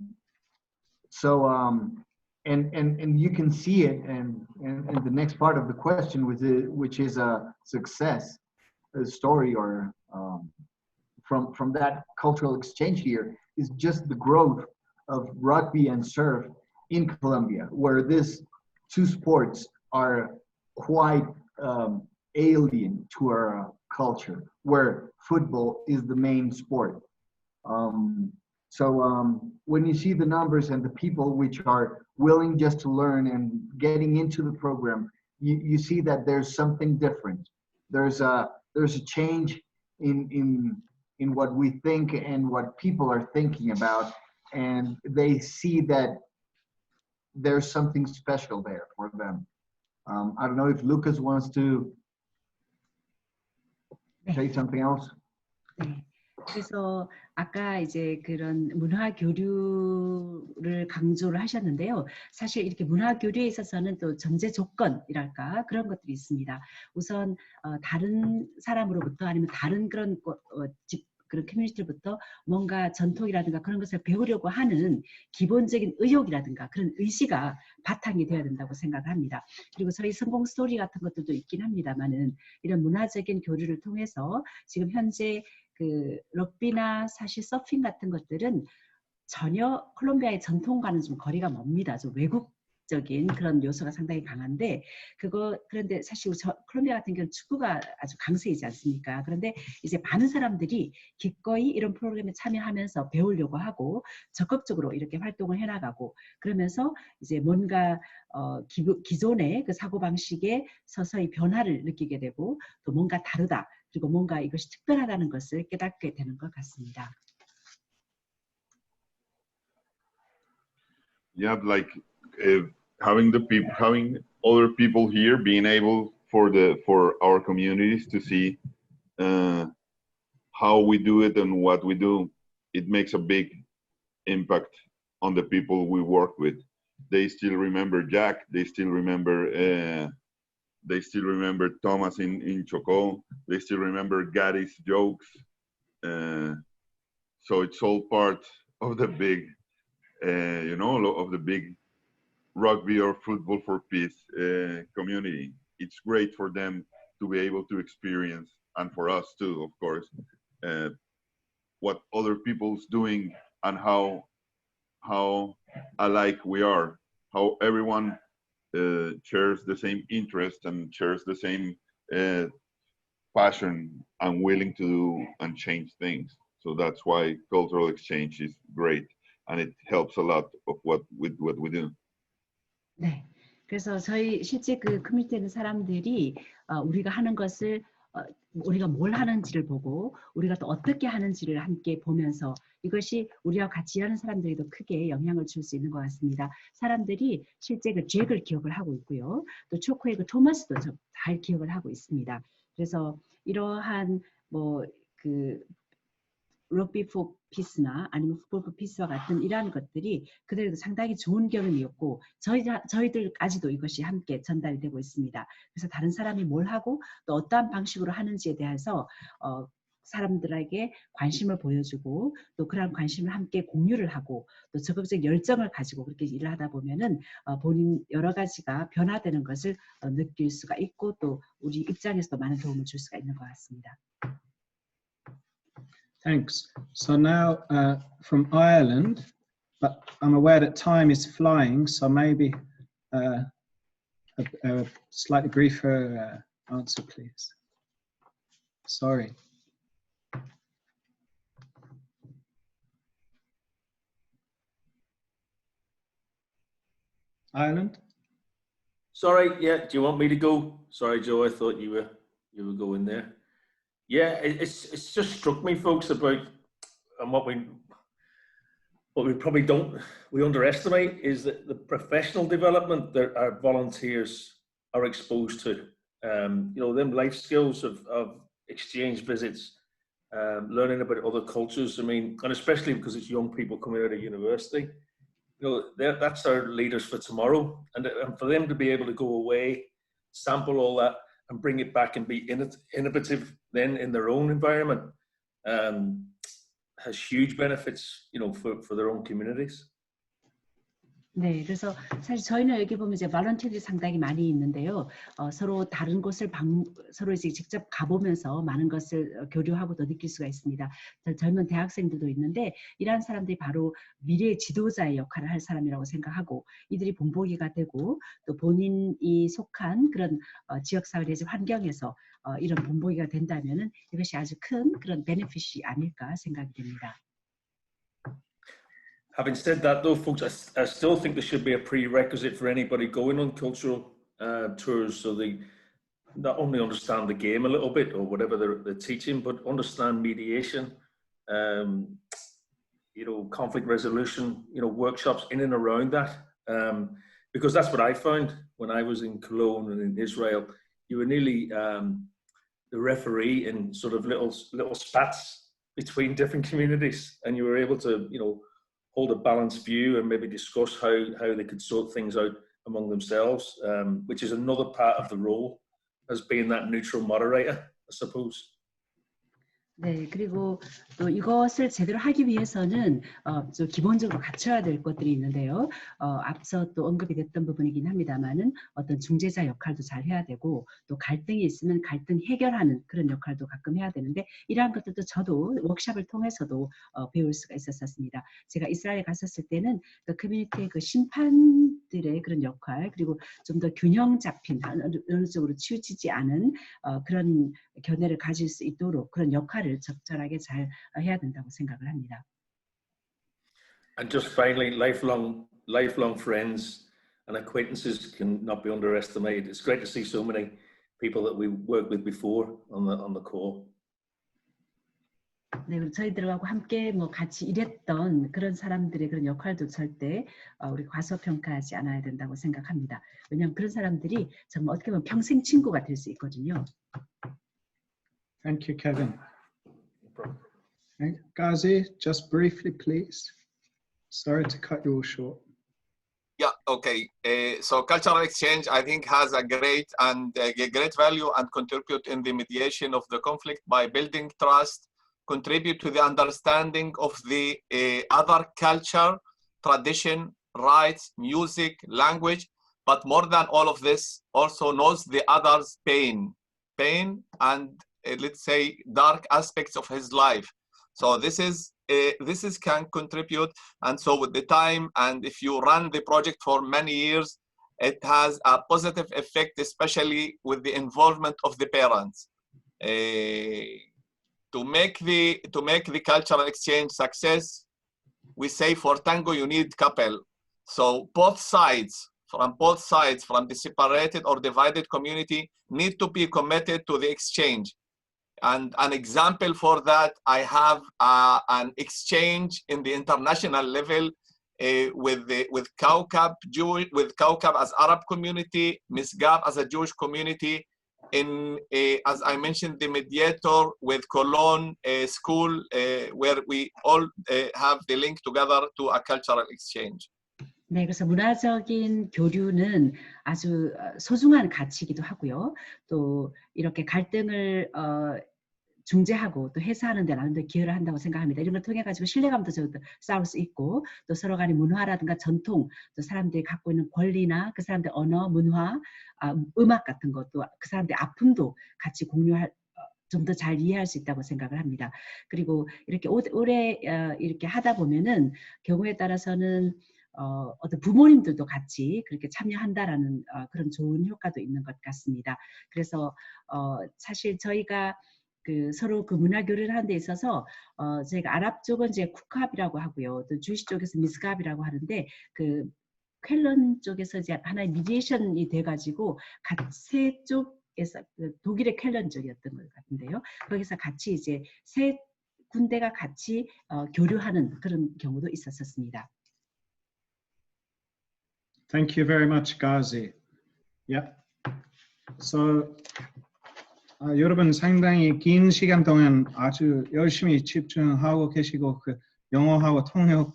S4: So and you can see it, and the next part of the question which is a success, a story, or from that cultural exchange here is just the growth of rugby and surf in Colombia, where these two sports are quite alien to our culture, where football is the main sport. So when you see the numbers and the people which are willing just to learn and getting into the program, you see that there's something different. There's a change in what we think and what people are thinking about, and they see that there's something special there for them. I don't know if Lucas wants to say something else.
S2: 네. 그래서 아까 이제 그런 문화 교류를 강조를 하셨는데요. 사실 이렇게 문화 교류에 있어서는 또 전제 조건이랄까 그런 것들이 있습니다. 우선 다른 사람으로부터 아니면 다른 그런 그런 커뮤니티로부터 뭔가 전통이라든가 그런 것을 배우려고 하는 기본적인 의욕이라든가 그런 의지가 바탕이 되어야 된다고 생각합니다. 그리고 저희 성공 스토리 같은 것들도 있긴 합니다만은 이런 문화적인 교류를 통해서 지금 현재 그 럭비나 사실 서핑 같은 것들은 전혀 콜롬비아의 전통과는 좀 거리가 멉니다. 좀 외국적인 그런 요소가 상당히 강한데 그런데 사실 콜롬비아 같은 경우는 축구가 아주 강세이지 않습니까? 그런데 이제 많은 사람들이 기꺼이 이런 프로그램에 참여하면서 배우려고 하고 적극적으로 이렇게 활동을 해나가고 그러면서 이제 뭔가 기존의 그 사고방식에 서서히 변화를 느끼게 되고 또 뭔가 다르다. 그리고 뭔가 이것이 특별하다는 것을 깨닫게 되는 것 같습니다.
S7: Yeah, like having other people here, being able for our communities to see how we do it and what we do, it makes a big impact on the people we work with. They still remember Jack. They still remember Thomas in Chocó. They still remember Gary's jokes. So it's all part of the big, of the big rugby or football for peace community. It's great for them to be able to experience, and for us too, of course, what other people's doing and how alike we are, how everyone shares the same interest and shares the same passion and willing to do and change things. So that's why cultural exchange is great, and it helps a lot of what we do.
S2: 네, 그래서 저희 실제 그 커뮤니티에 있는 사람들이 우리가 하는 것을 우리가 뭘 하는지를 보고 우리가 또 어떻게 하는지를 함께 보면서 이것이 우리와 같이 일하는 사람들에도 크게 영향을 줄 수 있는 것 같습니다. 사람들이 실제 그 잭을 기억을 하고 있고요. 또 초코의 그 토마스도 잘 기억을 하고 있습니다. 그래서 이러한 그 럭비 포 피스나 아니면 풋볼 포 피스와 같은 이러한 것들이 그들에도 상당히 좋은 경험이었고 저희들까지도 이것이 함께 전달이 되고 있습니다. 그래서 다른 사람이 뭘 하고 또 어떠한 방식으로 하는지에 대해서 사람들에게 관심을 보여주고 또 그런 관심을 함께 공유를 하고 또 적극적 열정을 가지고 그렇게 일을 하다 보면은 본인 여러 가지가 변화되는 것을 느낄 수가 있고 또 우리 입장에서도 많은 도움을 줄 수가 있는 것 같습니다.
S1: Thanks. So now from Ireland, but I'm aware that time is flying, so maybe a slightly briefer answer, please. Sorry. Ireland?
S6: Sorry, yeah, do you want me to go? Sorry, Joe, I thought you were going there. Yeah, it's just struck me, folks, about and what we probably we underestimate is that the professional development that our volunteers are exposed to. You know, them life skills of exchange visits, learning about other cultures. I mean, and especially because it's young people coming out of university. You know, that's our leaders for tomorrow, and for them to be able to go away, sample all that, and bring it back and be innovative then in their own environment, has huge benefits, you know, for their own communities.
S2: 네, 그래서 사실 저희는 여기 보면 이제 volunteer이 상당히 많이 있는데요. 서로 다른 곳을 서로 이제 직접 가보면서 많은 것을 교류하고 또 느낄 수가 있습니다. 젊은 대학생들도 있는데 이러한 사람들이 바로 미래의 지도자의 역할을 할 사람이라고 생각하고 이들이 본보기가 되고 또 본인이 속한 그런 지역사회 내지 환경에서 이런 본보기가 된다면은 이것이 아주 큰 그런 베네핏이 아닐까 생각이 됩니다.
S6: Having said that, though, folks, I still think there should be a prerequisite for anybody going on cultural tours, so they not only understand the game a little bit or whatever they're teaching, but understand mediation, you know, conflict resolution, you know, workshops in and around that, because that's what I found when I was in Cologne and in Israel. You were nearly the referee in sort of little spats between different communities, and you were able to, you know, hold a balanced view and maybe discuss how they could sort things out among themselves, which is another part of the role as being that neutral moderator, I suppose.
S2: 네, 그리고 또 이것을 제대로 하기 위해서는 좀 기본적으로 갖춰야 될 것들이 있는데요. 앞서 또 언급이 됐던 부분이긴 합니다만은 어떤 중재자 역할도 잘 해야 되고 또 갈등이 있으면 갈등 해결하는 그런 역할도 가끔 해야 되는데 이러한 것들도 저도 워크숍을 통해서도 배울 수가 있었습니다. 제가 이스라엘에 갔었을 때는 그 커뮤니티의 그 심판들의 그런 역할 그리고 좀 더 균형 잡힌 어느 쪽으로 치우치지 않은 그런 견해를 가질 수 있도록 그런 역할을 적절하게 잘 해야 된다고 생각을 합니다.
S6: And just finally, lifelong friends and acquaintances cannot be underestimated. It's great to see so many people that we worked with before on the call.
S2: 네, 저희들하고 함께 뭐 같이 일했던 그런 사람들의 그런 역할도 절대 우리 과소평가하지 않아야 된다고 생각합니다. 왜냐하면 그런 사람들이 정말 어떻게 보면 평생 친구가 될 수 있거든요.
S1: Thank you, Kevin. Ghazi, just briefly, please. Sorry to cut you all short.
S5: Yeah, okay. So cultural exchange, I think, has a great value and contribute in the mediation of the conflict by building trust, contribute to the understanding of the other culture, tradition, rights, music, language, but more than all of this, also knows the other's pain and let's say dark aspects of his life. So this can contribute, and so with the time, and if you run the project for many years, it has a positive effect, especially with the involvement of the parents. To make the cultural exchange success, we say for tango you need couple. So both sides, from the separated or divided community, need to be committed to the exchange. And an example for that, I have an exchange in the international level with Kaukab as Arab community, Misgab as a Jewish community, as I mentioned, the mediator with Cologne school, where we all have the link together to a cultural exchange.
S2: 네, 그래서 문화적인 교류는 아주 소중한 가치이기도 하고요. 또 이렇게 갈등을 중재하고 또 해소하는 데 나름대로 기여를 한다고 생각합니다. 이런 걸 통해 가지고 신뢰감도 쌓을 수 있고 또 서로 간의 문화라든가 전통, 또 사람들이 갖고 있는 권리나 그 사람들의 언어, 문화, 음악 같은 것도 그 사람들의 아픔도 같이 공유할 좀 더 잘 이해할 수 있다고 생각을 합니다. 그리고 이렇게 오래 이렇게 하다 보면은 경우에 따라서는 어떤 부모님들도 같이 그렇게 참여한다라는 그런 좋은 효과도 있는 것 같습니다. 그래서 사실 저희가 서로 문화 교류를 하는 데 있어서 저희가 아랍 쪽은 이제 쿠캅이라고 하고요, 또 주이시 쪽에서 미스갑이라고 하는데 쾰런 쪽에서 이제 하나의 미디에이션이 돼가지고 세 쪽에서 독일의 쾰런 쪽이었던 것 같은데요. 거기서 같이 이제 세 군데가 같이 교류하는 그런 경우도 있었습니다.
S1: Thank you very much, Ghazi. Yeah. So, 여러분 상당히 긴 시간 동안 아주 열심히 집중하고 계시고 영어하고 통역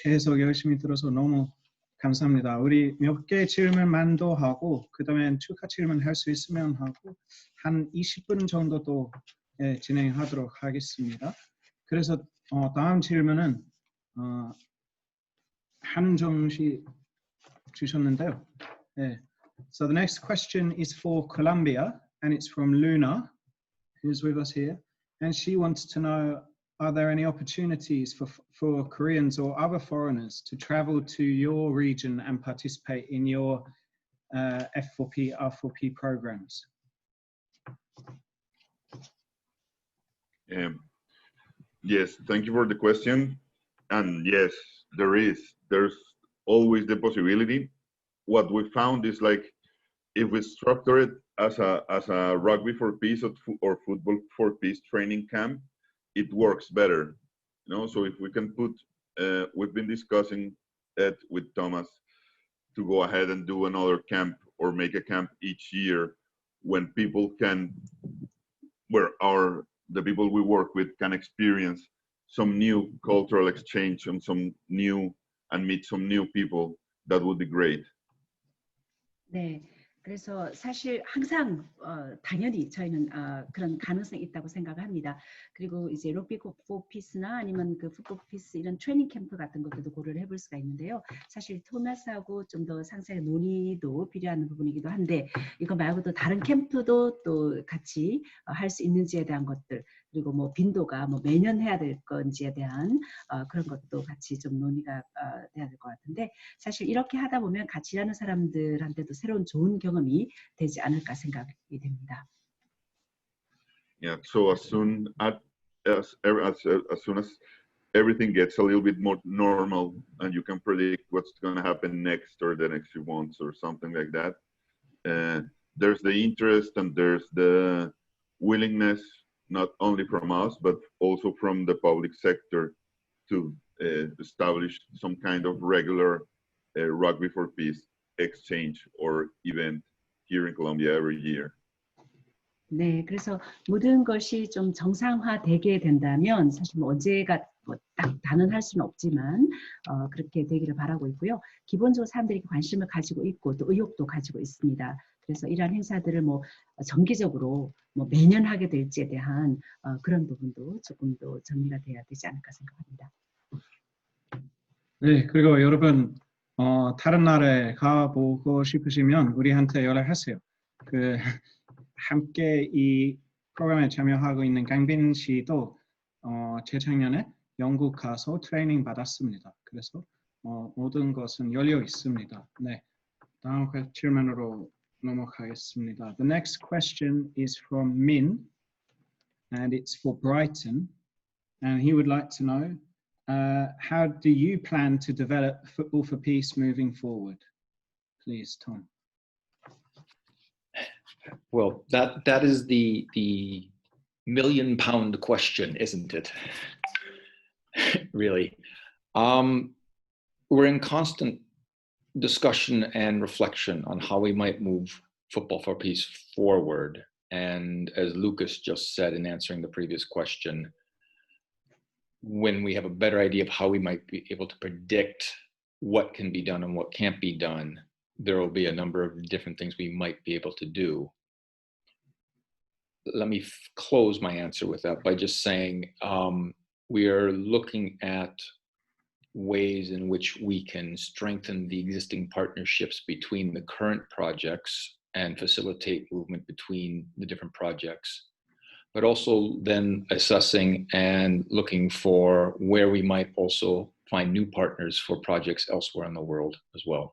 S1: 계속 열심히 들어서 너무 감사합니다. 우리 몇 개 질문만도 하고 그다음에 추가 질문 할 수 있으면 하고 한 20분 정도 또 진행하도록 하겠습니다. 그래서 다음 질문은 한정 씨 주셨는데요. 네. So the next question is for Colombia, and it's from Luna, who's with us here, and she wants to know: are there any opportunities for Koreans or other foreigners to travel to your region and participate in your F4P, R4P programs?
S7: Yes, thank you for the question. And yes, there's always the possibility. What we found is like, if we structure it as a rugby for peace or football for peace training camp, it works better, so if we can put, we've been discussing that with Thomas, to go ahead and do another camp or make a camp each year when people can, the people we work with can experience some new cultural exchange and meet some new people. That would be great.
S2: 네. 그래서 사실 항상 당연히 저희는 그런 가능성이 있다고 생각을 합니다. 그리고 이제 럭비 포 피스나 아니면 풋볼 피스 이런 트레이닝 캠프 같은 것들도 고려를 해볼 수가 있는데요. 사실 토마스하고 좀 더 상세한 논의도 필요한 부분이기도 한데, 이거 말고도 다른 캠프도 또 같이 할 수 있는지에 대한 것들, 그리고 뭐 빈도가 매년 해야 될 건지에 대한 그런 것도 같이 좀 논의가 돼야 될 것 같은데, 사실 이렇게 하다 보면 같이 일하는 사람들한테도 새로운 좋은 경험이 되지 않을까 생각이 됩니다.
S7: Yeah. So as soon as everything gets a little bit more normal and you can predict what's going to happen next or the next few months or something like that, there's the interest and there's the willingness, not only from us but also from the public sector, to establish some kind of regular rugby for peace exchange or event here in Colombia every year.
S2: 네, 그래서 모든 것이 좀 정상화되게 된다면, 사실 언제가 딱 단언할 수는 없지만 그렇게 되기를 바라고 있고요. 기본적으로 사람들이 관심을 가지고 있고 또 의욕도 가지고 있습니다. 그래서 이러한 행사들을 정기적으로 매년 하게 될지에 대한 그런 부분도 조금 더 정리가 돼야 되지 않을까 생각합니다.
S1: 네, 그리고 여러분 다른 나라에 가보고 싶으시면 우리한테 연락하세요. 함께 이 프로그램에 참여하고 있는 강빈 씨도 재작년에 영국 가서 트레이닝 받았습니다. 그래서 모든 것은 열려 있습니다. 네, 다음 질문으로 넘어가겠습니다. The next question is from Min, and it's for Brighton, and he would like to know, how do you plan to develop Football for Peace moving forward? Please, Tom.
S9: Well, that is the £1 million question, isn't it? Really. We're in constant discussion and reflection on how we might move Football for Peace forward. And as Lucas just said in answering the previous question, when we have a better idea of how we might be able to predict what can be done and what can't be done, there will be a number of different things we might be able to do. Let me close my answer with that by just saying we are looking at ways in which we can strengthen the existing partnerships between the current projects and facilitate movement between the different projects, but also then assessing and looking for where we might also find new partners for projects elsewhere in the world as well.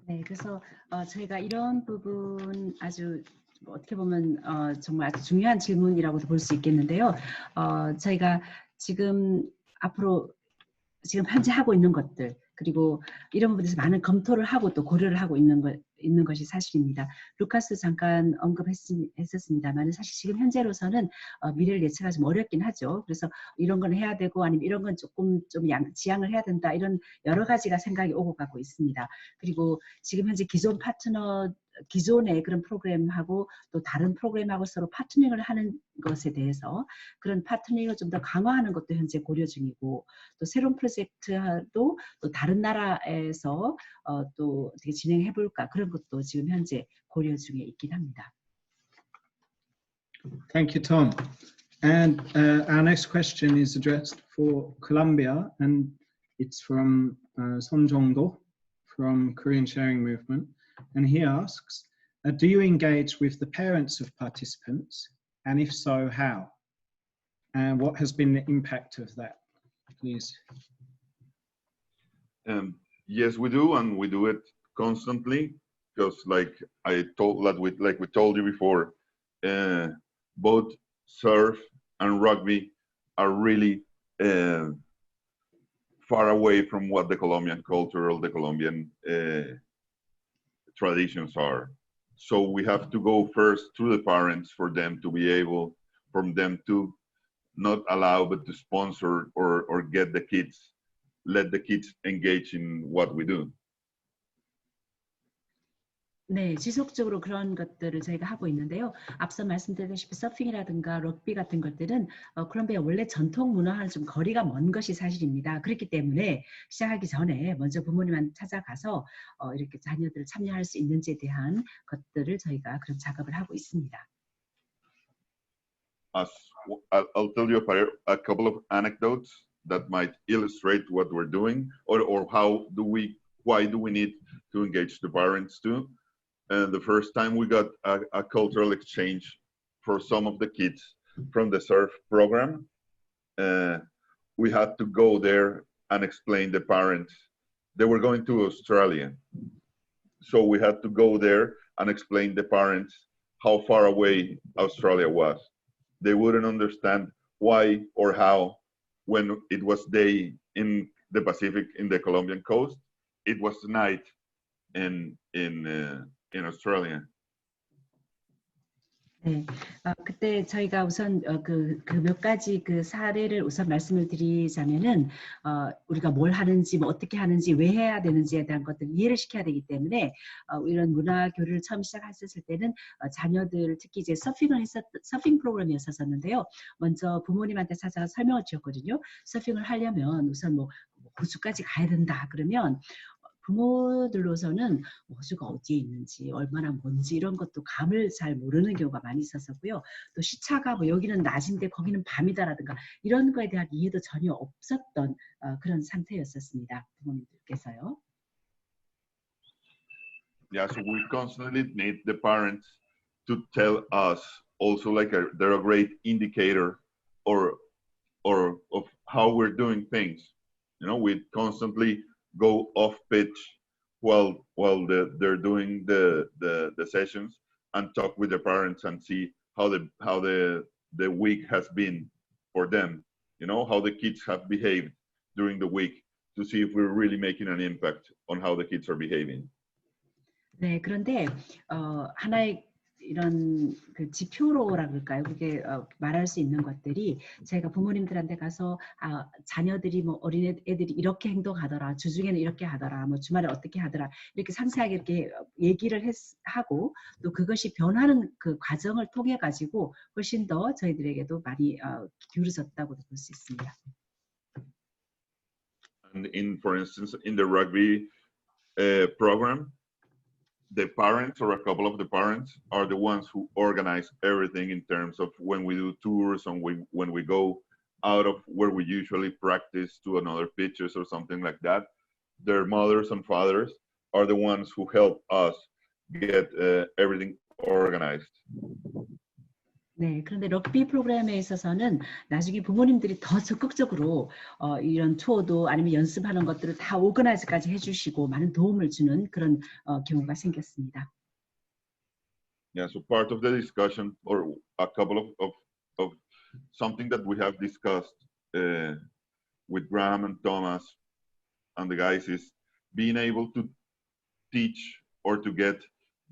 S2: 네, 그래서 저희가 이런 부분 아주 어떻게 보면 정말 아주 중요한 질문이라고도 볼 수 있겠는데요. 저희가 지금 앞으로 지금 현재 하고 있는 것들 그리고 이런 부분에서 많은 검토를 하고 또 고려를 하고 있는 것이 사실입니다. 루카스 잠깐 언급했었습니다만 사실 지금 현재로서는 미래를 예측하기 좀 어렵긴 하죠. 그래서 이런 건 해야 되고 아니면 이런 건 조금 좀 지양을 해야 된다 이런 여러 가지가 생각이 오고 가고 있습니다. 그리고 지금 현재 기존의 그런 프로그램하고 또 다른 프로그램하고 서로 파트너링을 하는 것에 대해서 그런 파트너링을 좀 더 강화하는 것도 현재 고려 중이고 또 새로운 프로젝트도 또 다른 나라에서 또 어떻게 진행해 볼까 그런 것도 지금 현재 고려 중에 있긴 합니다.
S1: Thank you, Tom. And our next question is addressed for Colombia, and it's from Son Jong-do from Korean Sharing Movement. And he asks, do you engage with the parents of participants? And if so, how? And what has been the impact of that? Please.
S7: Yes, we do, and we do it constantly. Because, like we told you before, both surf and rugby are really far away from what the Colombian culture or the Colombian traditions are. So we have to go first through the parents for them to be able, from them to not allow but to sponsor or get the kids, let the kids engage in what we do.
S2: 네, 지속적으로 그런 것들을 저희가 하고 있는데요. 앞서 말씀드렸다시피 서핑이라든가 럭비 같은 것들은 콜롬비아 원래 전통 문화와는 좀 거리가 먼 것이 사실입니다. 그렇기 때문에 시작하기 전에 먼저 부모님한테 찾아가서 이렇게 자녀들을 참여할 수 있는지에 대한 것들을 저희가 그런 작업을 하고 있습니다.
S7: I'll tell you a couple of anecdotes that might illustrate what we're doing, or why do we need to engage the parents too. And the first time we got a cultural exchange for some of the kids from the surf program, we had to go there and explain the parents. They were going to Australia. So we had to go there and explain the parents how far away Australia was. They wouldn't understand why or how, when it was day in the Pacific, in the Colombian coast, it was night in Australia.
S2: 네, 그때 저희가 우선 그 몇 가지 그 사례를 우선 말씀을 드리자면은 우리가 뭘 하는지 뭐 어떻게 하는지 왜 해야 되는지에 대한 것들 이해를 시켜야 되기 때문에 이런 문화 교류를 처음 시작했을 때는 자녀들 특히 이제 서핑 프로그램이었었는데요. 먼저 부모님한테 찾아가 설명을 드렸거든요. 서핑을 하려면 우선 뭐 호주까지 가야 된다 그러면 부모들로서는 호주가 어디에 있는지 얼마나 먼지 이런 것도 감을 잘 모르는 경우가 많이 있었고요. 또 시차가 뭐 여기는 낮인데 거기는 밤이다라든가 이런 거에 대한 이해도 전혀 없었던 그런 상태였었습니다. 부모님들께서요.
S7: Yeah, so we constantly need the parents to tell us also they're a great indicator or of how we're doing things. You know, we constantly go off pitch while they're doing the sessions and talk with the parents and see how the week has been for them, you know, how the kids have behaved during the week to see if we're really making an impact on how the kids are behaving.
S2: 네, 그런데 하나의 이런 그 지표로라 그럴까요? 그게 말할 수 있는 것들이 제가 부모님들한테 가서 자녀들이 뭐 어린 애들이 이렇게 행동하더라, 주중에는 이렇게 하더라, 뭐 주말에 어떻게 하더라 이렇게 상세하게 이렇게 얘기를 하고 또 그것이 변하는 그 과정을 통해 가지고 훨씬 더 저희들에게도 많이 기울어졌다고도 볼 수 있습니다.
S7: And for instance, in the rugby program, the parents or a couple of the parents are the ones who organize everything in terms of when we do tours and when we go out of where we usually practice to another pitches or something like that. Their mothers and fathers are the ones who help us get everything organized.
S2: 네, 그런데 럭비 프로그램에 있어서는 나중에 부모님들이 더 적극적으로 이런 투어도 아니면 연습하는 것들을 다 오거나이즈까지 해주시고 많은 도움을 주는 그런 경우가 생겼습니다.
S7: Yeah, so part of the discussion, or a couple of something that we have discussed with Graham and Thomas and the guys is being able to teach or to get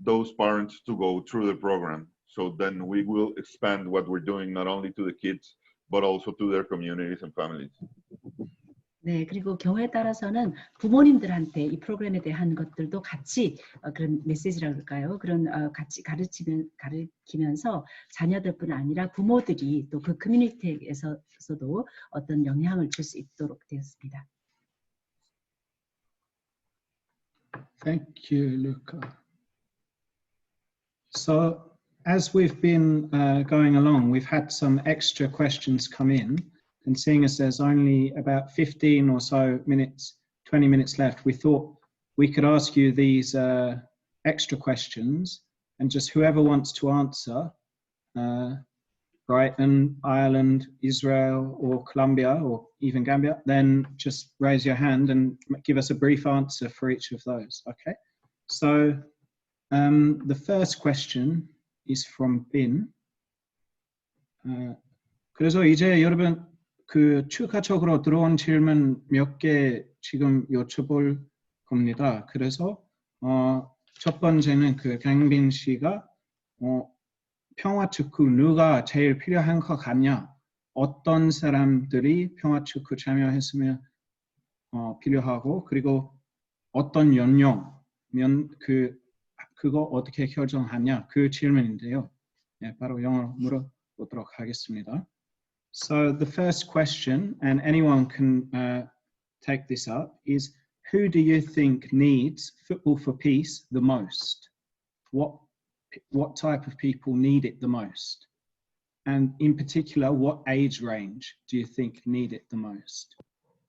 S7: those parents to go through the program. So then we will expand what we're doing not only to the kids, but also to their communities and families.
S2: 네, 그리고 경우에 따라서는 부모님들한테 이 프로그램에 대한 것들도 같이 그런 메시지라고 할까요? 그런 같이 가르치면서 자녀들뿐 아니라 부모들이 또 그 커뮤니티에서도 어떤 영향을 줄 수 있도록 되었습니다.
S1: Thank you, Luca. So, as we've been going along, we've had some extra questions come in, and seeing as there's only about 15 or so minutes, 20 minutes left, we thought we could ask you these extra questions, and just whoever wants to answer, Brighton, Ireland, Israel, or Colombia, or even Gambia, then just raise your hand and give us a brief answer for each of those, okay? So, the first question is from Bin. 그래서 이제 여러분 그 추가적으로 들어온 질문 몇 개 지금 여쭤볼 겁니다. 그래서 첫 번째는 그 강빈 씨가 평화축구 누가 제일 필요한 것 같냐? 어떤 사람들이 평화축구 참여했으면 필요하고 그리고 어떤 연령면 그거 어떻게 결정하냐? 그 질문인데요. 네, 바로 영어로 물어보도록 하겠습니다. So the first question, and anyone can take this up, is who do you think needs football for peace the most? What type of people need it the most? And in particular, what age range do you think need it the most?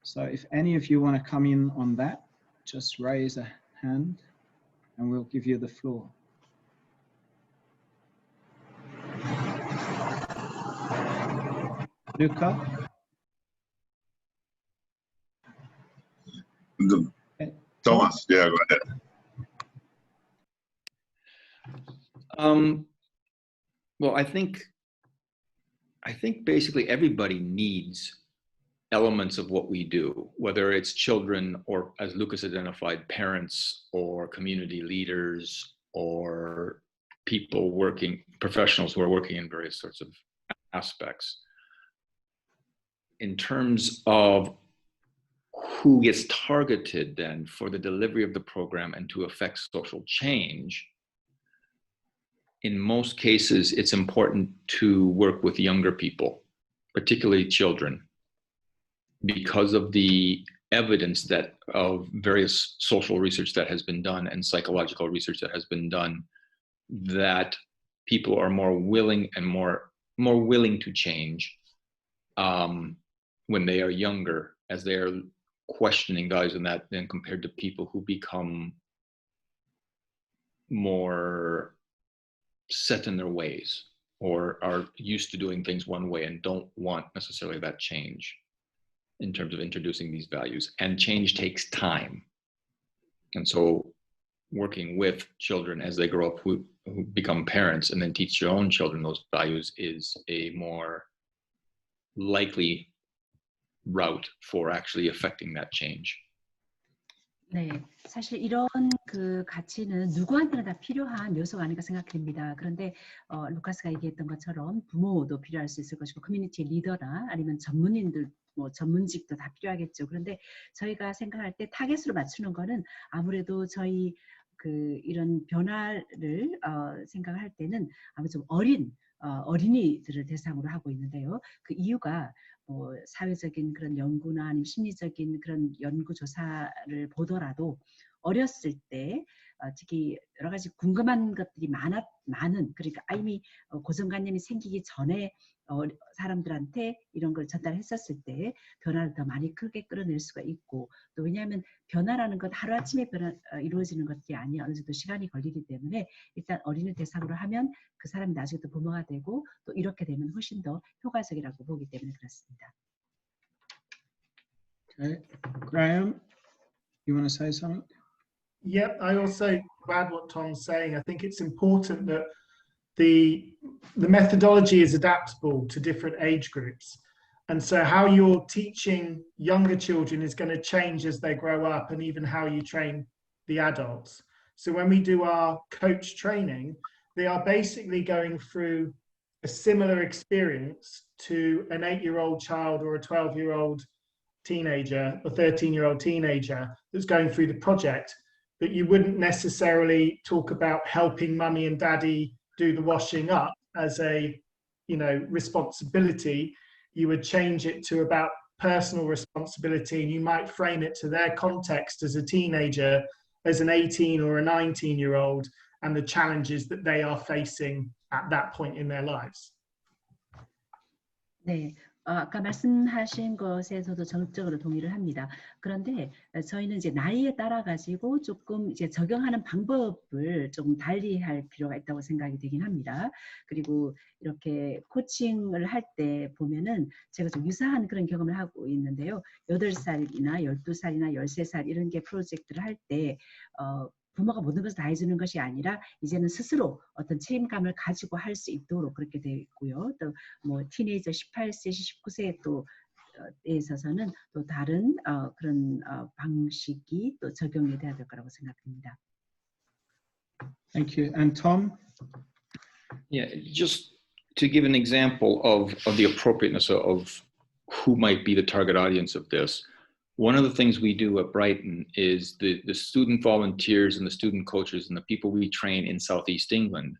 S1: So if any of you want to come in on that, just raise a hand and we'll give you the floor. Luca?
S7: Thomas, yeah, go ahead.
S9: Well, I think basically everybody needs elements of what we do, whether it's children or, as Lucas identified, parents or community leaders or people professionals who are working in various sorts of aspects. In terms of who gets targeted then for the delivery of the program and to affect social change, in most cases, it's important to work with younger people, particularly children, because of the evidence of various social research that has been done and psychological research that has been done, that people are more willing and more willing to change when they are younger, as they are questioning values and that, than compared to people who become more set in their ways or are used to doing things one way and don't want necessarily that change in terms of introducing these values. And change takes time. And so working with children as they grow up who become parents and then teach their own children those values is a more likely route for actually affecting that change.
S2: 네, 사실 이런 그 가치는 누구한테나 다 필요한 요소가 아닌가 생각됩니다. 그런데 루카스가 얘기했던 것처럼 부모도 필요할 수 있을 것이고 커뮤니티 리더나 아니면 전문인들, 전문직도 다 필요하겠죠. 그런데 저희가 생각할 때 타겟으로 맞추는 거는 아무래도 저희 이런 변화를 생각할 때는 아무래도 좀 어린이들을 대상으로 하고 있는데요. 그 이유가 사회적인 그런 연구나 아니면 심리적인 그런 연구조사를 보더라도 어렸을 때 특히 여러 가지 궁금한 것들이 많은, 그러니까 이미 고정관념이 생기기 전에 사람들한테 이런 걸 전달했었을 때 변화를 더 많이 크게 끌어낼 수가 있고, 또 왜냐하면 변화라는 건 하루아침에 이루어지는 것이 아니에요. 어느 정도 시간이 걸리기 때문에 일단 어린이 대상으로 하면 그 사람이 나중에 또 부모가 되고 또 이렇게 되면 훨씬 더 효과적이라고 보기 때문에 그렇습니다.
S1: Okay. Graham, you want to say something?
S8: Yep, I also add what Tom's saying. I think it's important that the methodology is adaptable to different age groups. And so how you're teaching younger children is going to change as they grow up, and even how you train the adults. So when we do our coach training, they are basically going through a similar experience to an 8-year-old child or a 12-year-old teenager or 13-year-old teenager that's going through the project. But you wouldn't necessarily talk about helping mummy and daddy do the washing up as a, responsibility. You would change it to about personal responsibility, and you might frame it to their context as a teenager, as an 18 or a 19-year-old, and the challenges that they are facing at that point in their lives.
S2: 네. 아까 말씀하신 것에서도 전적으로 동의를 합니다. 그런데 저희는 이제 나이에 따라 가지고 조금 이제 적용하는 방법을 조금 달리 할 필요가 있다고 생각이 되긴 합니다. 그리고 이렇게 코칭을 할 때 보면은 제가 좀 유사한 그런 경험을 하고 있는데요. 8살이나 12살이나 13살 이런 게 프로젝트를 할 때 부모가 모든 것을 다 해주는 것이 아니라 이제는 스스로 어떤 책임감을 가지고 할 수 있도록 그렇게 되어 있고요. 또 뭐 티네이저 18세, 19세에 에 있어서는 또 다른 그런 방식이 또 적용이 돼야 될 거라고 생각합니다.
S1: Thank you. And Tom?
S9: Yeah, just to give an example of the appropriateness of who might be the target audience of this. One of the things we do at Brighton is the student volunteers and the student coaches and the people we train in Southeast England,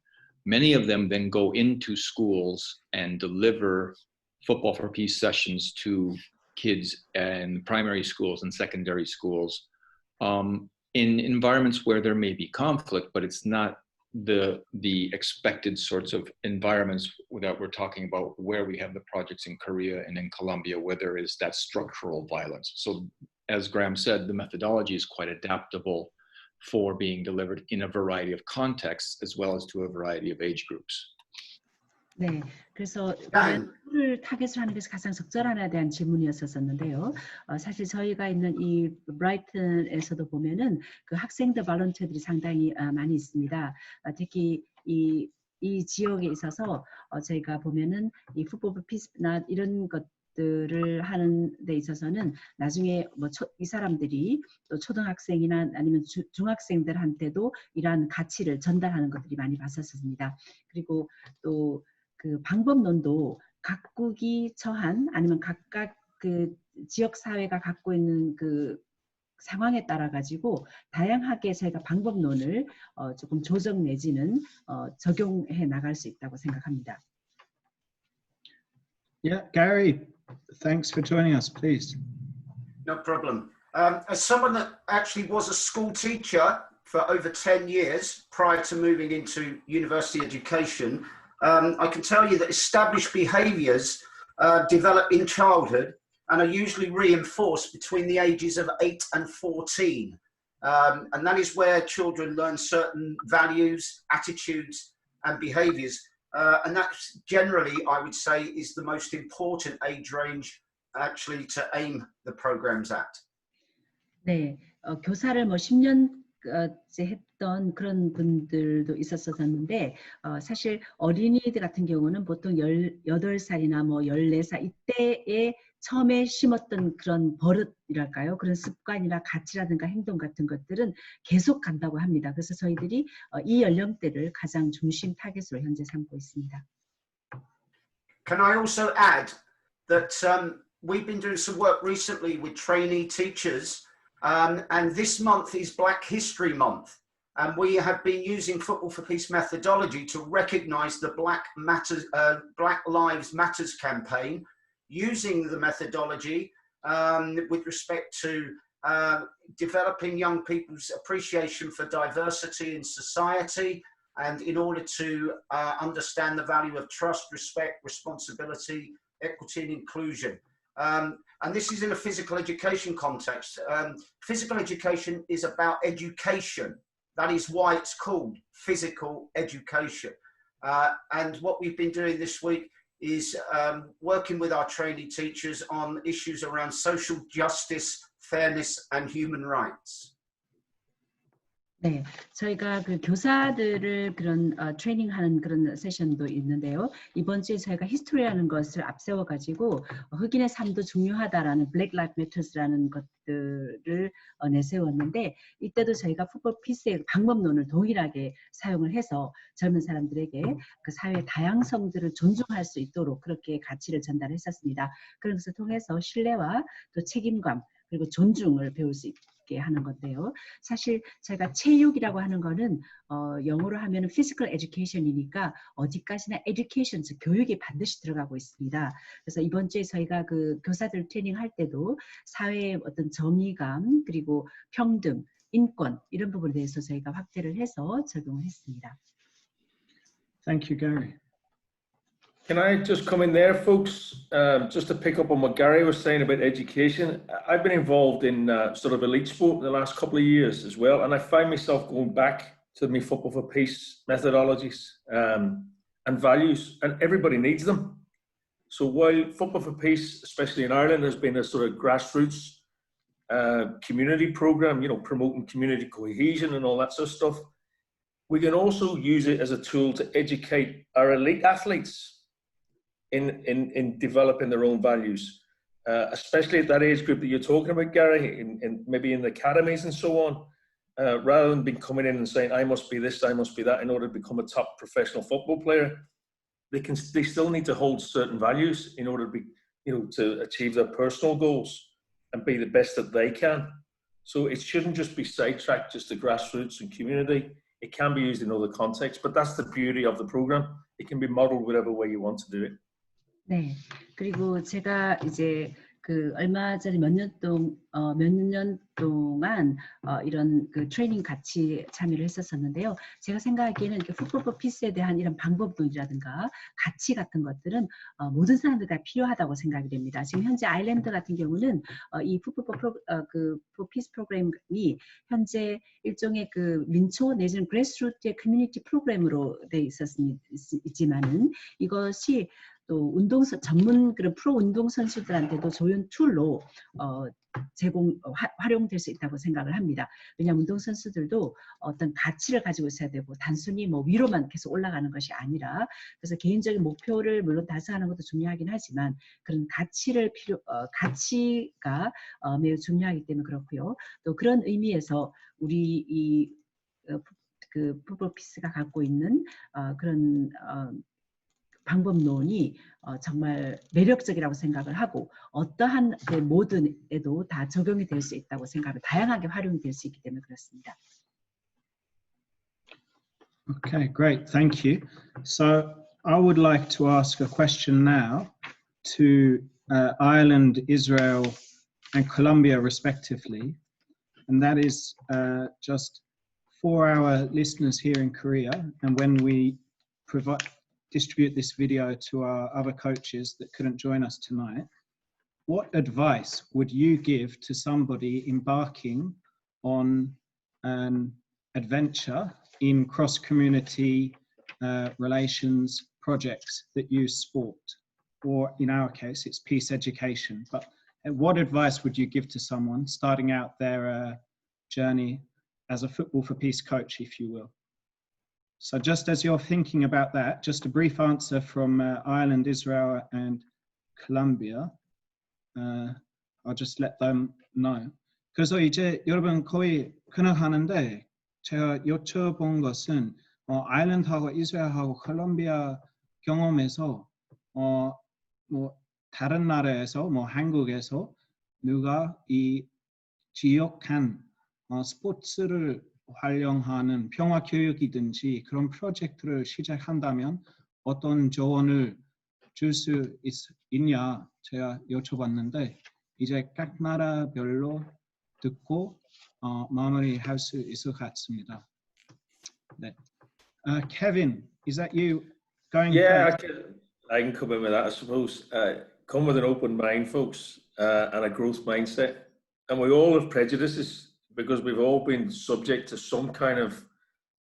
S9: many of them then go into schools and deliver Football for Peace sessions to kids in primary schools and secondary schools in environments where there may be conflict, but it's not the expected sorts of environments that we're talking about, where we have the projects in Korea and in Colombia, where there is that structural violence. So as Graham said, the methodology is quite adaptable for being delivered in a variety of contexts as well as to a variety of age groups.
S2: 네, 그래서 누구를 타겟을 하는 것이 가장 적절하냐에 대한 질문이었었는데요. 사실 저희가 있는 이 브라이튼에서도 보면은 그 학생들 발런티어들이 상당히 많이 있습니다. 특히 이 지역에 있어서 저희가 보면은 이 풋볼 포 피스나 이런 것들을 하는 데 있어서는 나중에 뭐 이 사람들이 또 초등학생이나 아니면 중학생들한테도 이러한 가치를 전달하는 것들이 많이 봤었습니다. 그리고 또 그 방법론도 각국이 처한 아니면 각각 그 지역 사회가 갖고 있는 그 상황에 따라 가지고 다양하게 저희가 방법론을 조금 조정 내지는 적용해 나갈 수 있다고 생각합니다.
S1: Yeah, Gary, thanks for joining us, please.
S10: No problem. As someone that actually was a school teacher for over 10 years prior to moving into university education, I can tell you that established behaviours develop in childhood and are usually reinforced between the ages of 8 and 14. And that is where children learn certain values, attitudes and behaviours. And that generally, I would say, is the most important age range actually to aim the programs at.
S2: 네, 교사를 뭐 10년째 했던 그런 분들도 있었었는데 사실 어린이들 같은 경우는 보통 18살이나 뭐 14살 이때에 처음에 심었던 그런 버릇이랄까요? 그런 습관이나 가치라든가 행동 같은 것들은 계속 간다고 합니다. 그래서 저희들이 이 연령대를 가장 중심 타겟으로 현재 삼고 있습니다.
S10: Can I also add that we've been doing some work recently with trainee teachers, and this month is Black History Month, and we have been using Football for Peace methodology to recognise the Black Lives Matters campaign, using the methodology with respect to developing young people's appreciation for diversity in society, and in order to understand the value of trust, respect, responsibility, equity and inclusion. And this is in a physical education context. Physical education is about education. That is why it's called physical education. And what we've been doing this week is working with our trainee teachers on issues around social justice, fairness and human rights.
S2: 네, 저희가 그 교사들을 그런 트레이닝하는 그런 세션도 있는데요. 이번 주에 저희가 히스토리라는 것을 앞세워 가지고 흑인의 삶도 중요하다라는 블랙 라이프 매터스라는 것들을 내세웠는데, 이때도 저희가 풋볼 피스의 방법론을 동일하게 사용을 해서 젊은 사람들에게 그 사회의 다양성들을 존중할 수 있도록 그렇게 가치를 전달했었습니다. 그런 것을 통해서 신뢰와 또 책임감 그리고 존중을 배울 수 있게 하는 건데요. 사실 제가 체육이라고 하는 거는 영어로 하면은 physical education이니까 어디까지나 education, 즉 교육이 반드시 들어가고 있습니다. 그래서 이번 주에 저희가 그 교사들 트레이닝 할 때도 사회의 어떤 정의감 그리고 평등, 인권 이런 부분에 대해서 저희가 확대를 해서 적용을 했습니다.
S1: Thank you, Gary.
S6: Can I just come in there, folks, just to pick up on what Gary was saying about education? I've been involved in sort of elite sport the last couple of years as well, and I find myself going back to my Football for Peace methodologies and values, and everybody needs them. So while Football for Peace, especially in Ireland, has been a sort of grassroots community program, you know, promoting community cohesion and all that sort of stuff, we can also use it as a tool to educate our elite athletes in developing their own values, especially at that age group that you're talking about, Gary, in maybe in the academies and so on, rather than being coming in and saying, I must be this, I must be that in order to become a top professional football player. They still need to hold certain values in order to be, you know, to achieve their personal goals and be the best that they can. So it shouldn't just be sidetracked just to grassroots and community. It can be used in other contexts, but that's the beauty of the program. It can be modeled whatever way you want to do it.
S2: 네, 그리고 제가 이제 그 얼마 전에 몇 년 동안 이런 그 트레이닝 같이 참여를 했었었는데요. 제가 생각하기에는 이렇게 풋볼 포 피스에 대한 이런 방법론이라든가 가치 같은 것들은 모든 사람들 다 필요하다고 생각이 됩니다. 지금 현재 아일랜드 같은 경우는 이 풋볼 포 피스 프로그램이 현재 일종의 그 민초 내지는 그래스루트의 커뮤니티 프로그램으로 돼 있지만은 이것이 또 전문 그런 프로 운동 선수들한테도 좋은 툴로 활용될 수 있다고 생각을 합니다. 왜냐하면 운동 선수들도 어떤 가치를 가지고 있어야 되고 단순히 뭐 위로만 계속 올라가는 것이 아니라, 그래서 개인적인 목표를 물론 달성하는 것도 중요하긴 하지만 그런 가치가 매우 중요하기 때문에 그렇고요. 또 그런 의미에서 우리 그 풋볼 피스가 갖고 있는 그런 방법론이 정말 매력적이라고 생각을 하고 어떠한 그 모든에도 다 적용이 될 수 있다고 생각을 다양하게 활용이 될 수 있기 때문에 그렇습니다.
S1: Okay, great, thank you. So I would like to ask a question now to Ireland, Israel, and Colombia respectively, and that is just for our listeners here in Korea, and when we distribute this video to our other coaches that couldn't join us tonight, what advice would you give to somebody embarking on an adventure in cross-community relations projects that use sport, or in our case it's peace education? But what advice would you give to someone starting out their journey as a Football for Peace coach, if you will? So just as you're thinking about that, just a brief answer from Ireland, Israel, and Colombia. I'll just let them know. 그래서 이제 여러분 거의 근황하는데 제가 여쭤본 것은 아일랜드하고 이스라엘하고 콜롬비아 경험에서 뭐 다른 나라에서 뭐 한국에서 누가 이 지역한 스포츠를 활용하는 평화교육이든지 그런 프로젝트를 시작한다면 어떤 조언을 줄 수 있냐 제가 여쭤봤는데 이제 각 나라별로 듣고 마무리할 수 있을 것 같습니다. 네. Kevin, is that you going?
S6: Yeah, I can come in with that, I suppose. Come with an open mind, folks, and a growth mindset. And we all have prejudices because we've all been subject to some kind of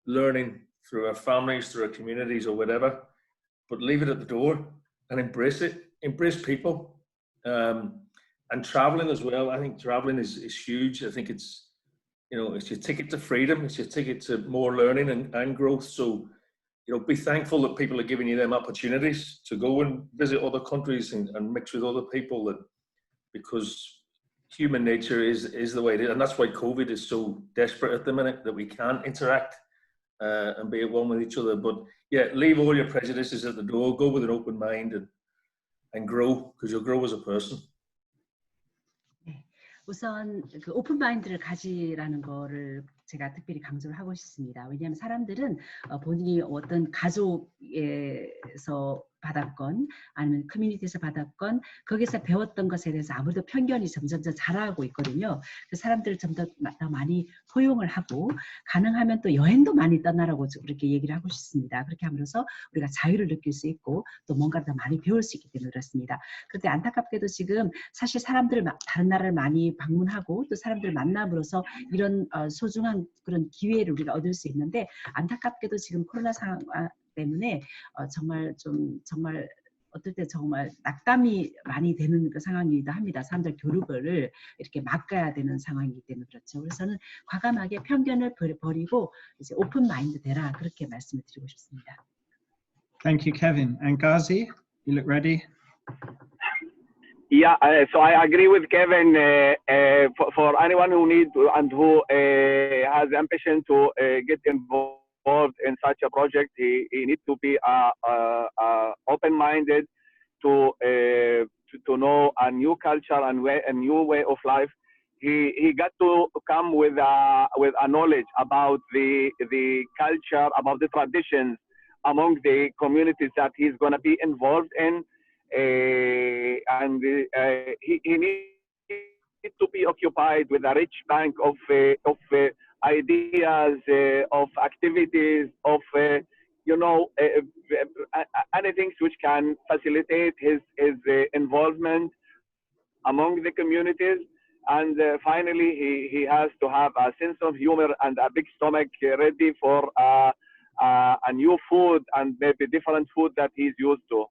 S6: learning through our families, through our communities or whatever, but leave it at the door and embrace it, embrace people. And traveling as well. I think traveling is huge. I think it's, you know, it's your ticket to freedom. It's your ticket to more learning and growth. So, you know, be thankful that people are giving you them opportunities to go and visit other countries and mix with other people, and because human nature is the way it is. And that's why COVID is so desperate at the minute, that we can't interact and be at one with each other. But yeah, leave all your prejudices at the door, go with an open mind and grow, because you'll grow as a person.
S2: 우선 그 오픈 마인드를 가지라는 거를 제가 특별히 강조를 하고 싶습니다. 왜냐하면 사람들은 본인이 어떤 가족에서 받았건 아니면 커뮤니티에서 받았건 거기서 배웠던 것에 대해서 아무래도 편견이 점점 더 자라고 있거든요. 그 사람들을 좀 더 많이 포용을 하고 가능하면 또 여행도 많이 떠나라고 그렇게 얘기를 하고 싶습니다. 그렇게 함으로써 우리가 자유를 느낄 수 있고 또 뭔가 더 많이 배울 수 있기 때문에 그렇습니다. 그런데 안타깝게도 지금 사실 사람들을 다른 나라를 많이 방문하고 또 사람들을 만남으로써 이런 소중한 그런 기회를 우리가 얻을 수 있는데, 안타깝게도 지금 코로나 상황 때문에 정말 어떨 때 정말 낙담이 많이 되는 그 상황이기도 합니다. 사람들 교류를 이렇게 막아야 되는 상황이기 때문에 그렇죠. 그래서 저는 과감하게 편견을 버리고 이제 오픈 마인드 되라, 그렇게 말씀을 드리고 싶습니다.
S1: Thank you, Kevin. And Ghazi, you look ready?
S11: Yeah, so I agree with Kevin. For anyone who needs and who has ambition to get involved in such a project, he needs to be open-minded to know a new culture and a new way of life. He got to come with a knowledge about the culture, about the traditions among the communities that he's going to be involved in. And he needs to be occupied with a rich bank of ideas, of activities, of anything which can facilitate his involvement among the communities. And finally, he has to have a sense of humor and a big stomach ready for a new food and maybe different food that he's used to.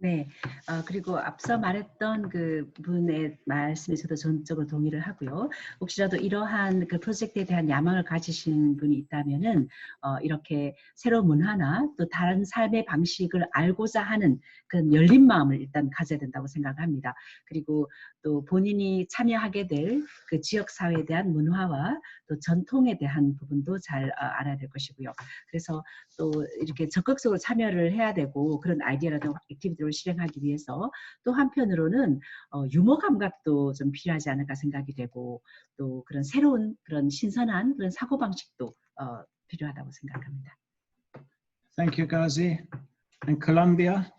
S2: 네, 그리고 앞서 말했던 그 분의 말씀에 저도 전적으로 동의를 하고요. 혹시라도 이러한 그 프로젝트에 대한 야망을 가지신 분이 있다면은 이렇게 새로운 문화나 또 다른 삶의 방식을 알고자 하는 그런 열린 마음을 일단 가져야 된다고 생각합니다. 그리고 또 본인이 참여하게 될 그 지역 사회에 대한 문화와 또 전통에 대한 부분도 잘 알아야 될 것이고요. 그래서 또 이렇게 적극적으로 참여를 해야 되고, 그런 아이디어라든가 액티비티를 실행하기 위해서 또 한편으로는 유머 감각도 좀 필요하지 않을까 생각이 되고, 또 그런 새로운 그런 신선한 그런 사고 방식도 필요하다고 생각합니다.
S1: Thank you, Ghazi. And Colombia?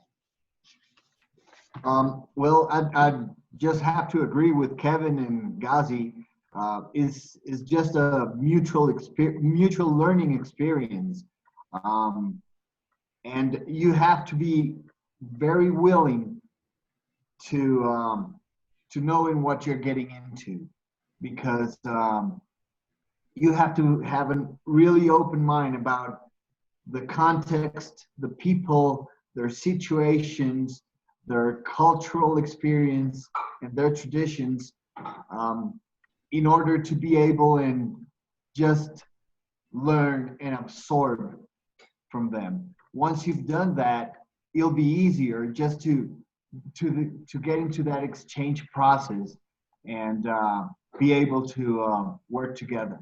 S4: Well, I'd just have to agree with Kevin and Ghazi. Is just a mutual learning experience, and you have to be very willing to knowing what you're getting into, because you have to have a really open mind about the context, the people, their situations, their cultural experience, and their traditions, in order to be able and just learn and absorb from them. Once you've done that, it'll be easier just to get into that exchange process and be able to work together.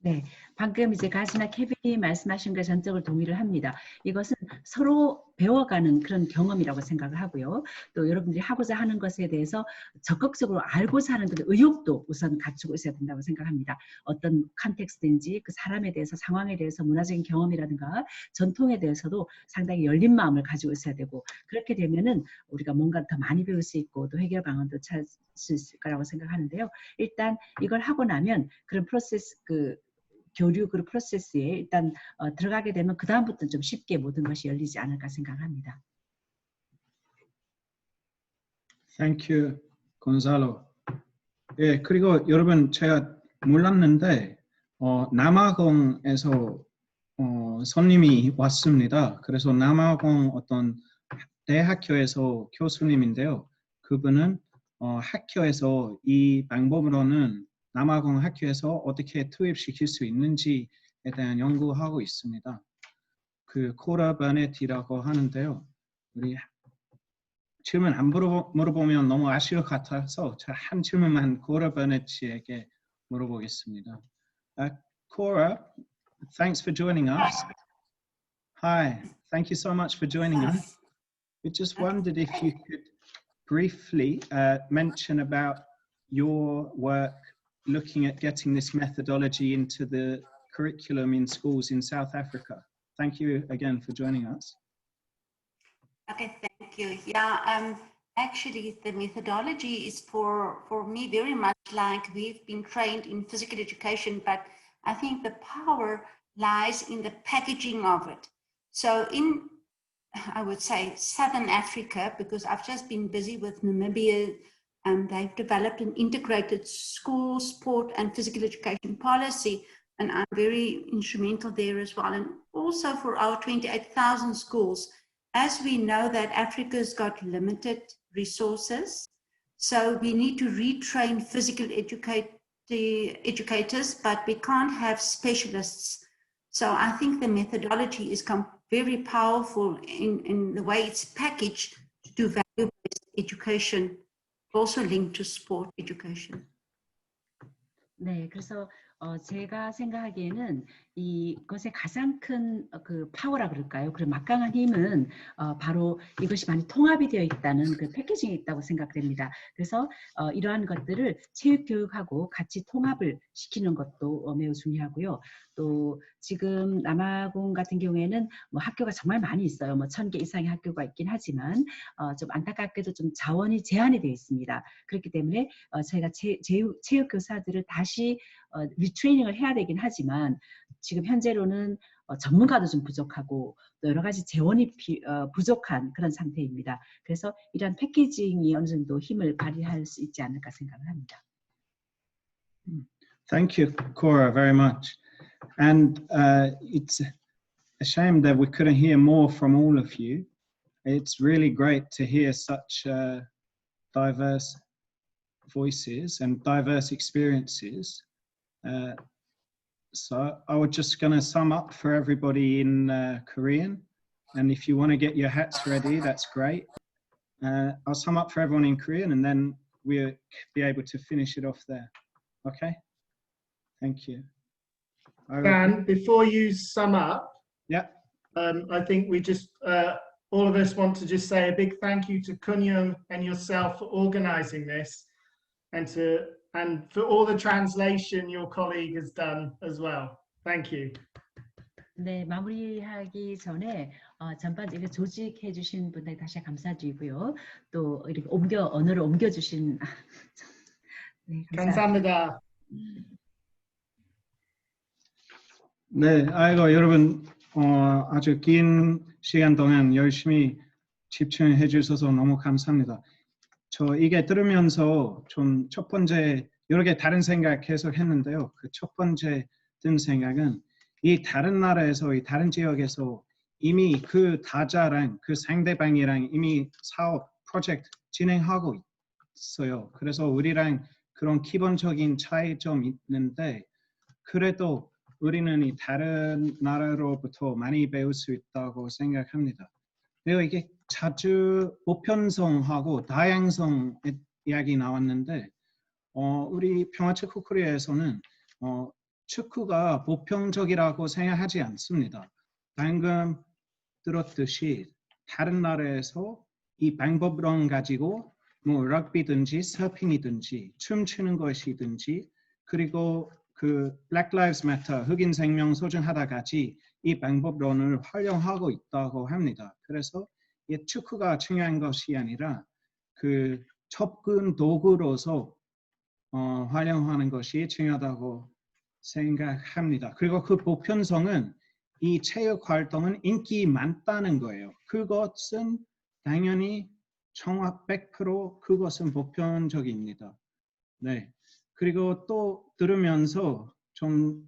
S2: 네, 방금 이제 가지나 케빈이 말씀하신 것 전적으로 동의를 합니다. 이것은 서로 배워가는 그런 경험이라고 생각을 하고요. 또 여러분들이 하고자 하는 것에 대해서 적극적으로 알고자 하는 그런 의욕도 우선 갖추고 있어야 된다고 생각합니다. 어떤 컨텍스트인지 그 사람에 대해서, 상황에 대해서, 문화적인 경험이라든가 전통에 대해서도 상당히 열린 마음을 가지고 있어야 되고, 그렇게 되면은 우리가 뭔가 더 많이 배울 수 있고 또 해결 방안도 찾을 수 있을 거라고 생각하는데요. 일단 이걸 하고 나면 그런 프로세스 교류 그 프로세스에 일단 들어가게 되면 그 다음부터 좀 쉽게 모든 것이 열리지 않을까 생각합니다.
S1: Thank you, Gonzalo. 예, 그리고 여러분 제가 몰랐는데 남아공에서 손님이 왔습니다. 그래서 남아공 어떤 대학교에서 교수님인데요. 그분은 학교에서 이 방법으로는 남아공 학교에서 어떻게 투입시킬 수 있는지에 대한 연구하고 있습니다. 그 콜롬비아라고 하는데요. 우리 질문 안 물어보면 너무 아쉬울 것 같아서 제가 한 질문만 콜롬비아에게 물어보겠습니다. Cora, thanks for joining us. Hi, thank you so much for joining us. We just wondered if you could briefly mention about your work looking at getting this methodology into the curriculum in schools in South Africa. Thank you again for joining us.
S12: Okay, thank you. Yeah, actually the methodology is for me very much like we've been trained in physical education, but I think the power lies in the packaging of it. So in, I would say, Southern Africa, because I've just been busy with Namibia, and they've developed an integrated school, sport, and physical education policy, and I'm very instrumental there as well. And also for our 28,000 schools, as we know that Africa's got limited resources, so we need to retrain physical educators, but we can't have specialists. So I think the methodology is very powerful in the way it's packaged to do value-based education, also linked to sport education.
S2: 네, 그래서 제가 생각하기에는 이것의 가장 큰 그 파워라 그럴까요? 그리고 막강한 힘은 바로 이것이 많이 통합이 되어 있다는 그 패키징이 있다고 생각됩니다. 그래서 이러한 것들을 체육교육하고 같이 통합을 시키는 것도 매우 중요하고요. 또 지금 남아공 같은 경우에는 뭐 학교가 정말 많이 있어요. 뭐 1000개 이상의 학교가 있긴 하지만 좀 안타깝게도 좀 자원이 제한이 되어 있습니다. 그렇기 때문에 저희가 체육교사들을 다시 리트레이닝을 해야 되긴 하지만 지금 현재로는 전문가도 좀 부족하고 또 여러 가지 재원이 부족한 그런 상태입니다. 그래서 이러한 패키징이 어느 정도 힘을 발휘할 수 있지 않을까 생각을 합니다.
S1: Thank you, Cora, very much. And it's a shame that we couldn't hear more from all of you. It's really great to hear such diverse voices and diverse experiences. So I was just going to sum up for everybody in Korean. And if you want to get your hats ready, that's great. I'll sum up for everyone in Korean and then we'll be able to finish it off there. Okay? Thank you.
S8: Dan, before you sum up,
S1: yeah,
S8: I think we just, all of us want to just say a big thank you to Kunyung and yourself for organizing this and for all the translation your colleague has done as well. Thank you.
S2: 네, 마무리하기 전에 전반적으로 조직해 주신 분들 다시 감사드리고요. 또 이렇게 언어를 옮겨 주신 네,
S8: 감사합니다.
S1: 네, 아이고 여러분 아주 긴 시간 동안 열심히 집중해 주셔서 너무 감사합니다. 저 이게 들으면서 좀 첫 번째 여러 개 다른 생각 계속 했는데요. 그 첫 번째 든 생각은 이 다른 나라에서 이 다른 지역에서 이미 그 타자랑 그 상대방이랑 이미 사업 프로젝트 진행하고 있어요. 그래서 우리랑 그런 기본적인 차이점이 있는데 그래도 우리는 이 다른 나라로부터 많이 배울 수 있다고 생각합니다. 그리고 이게 자주 보편성하고 다양성 이야기 나왔는데 우리 평화축구 코리아에서는 축구가 보편적이라고 생각하지 않습니다. 방금 들었듯이 다른 나라에서 이 방법론 가지고 뭐 럭비든지 서핑이든지 춤추는 것이든지 그리고 그 Black Lives Matter 흑인 생명 소중하다 같이 이 방법론을 활용하고 있다고 합니다. 그래서 이 축구가 중요한 것이 아니라 그 접근 도구로서 활용하는 것이 중요하다고 생각합니다. 그리고 그 보편성은 이 체육 활동은 인기 많다는 거예요. 그것은 당연히 정확 100% 그것은 보편적입니다. 네. 그리고 또 들으면서 좀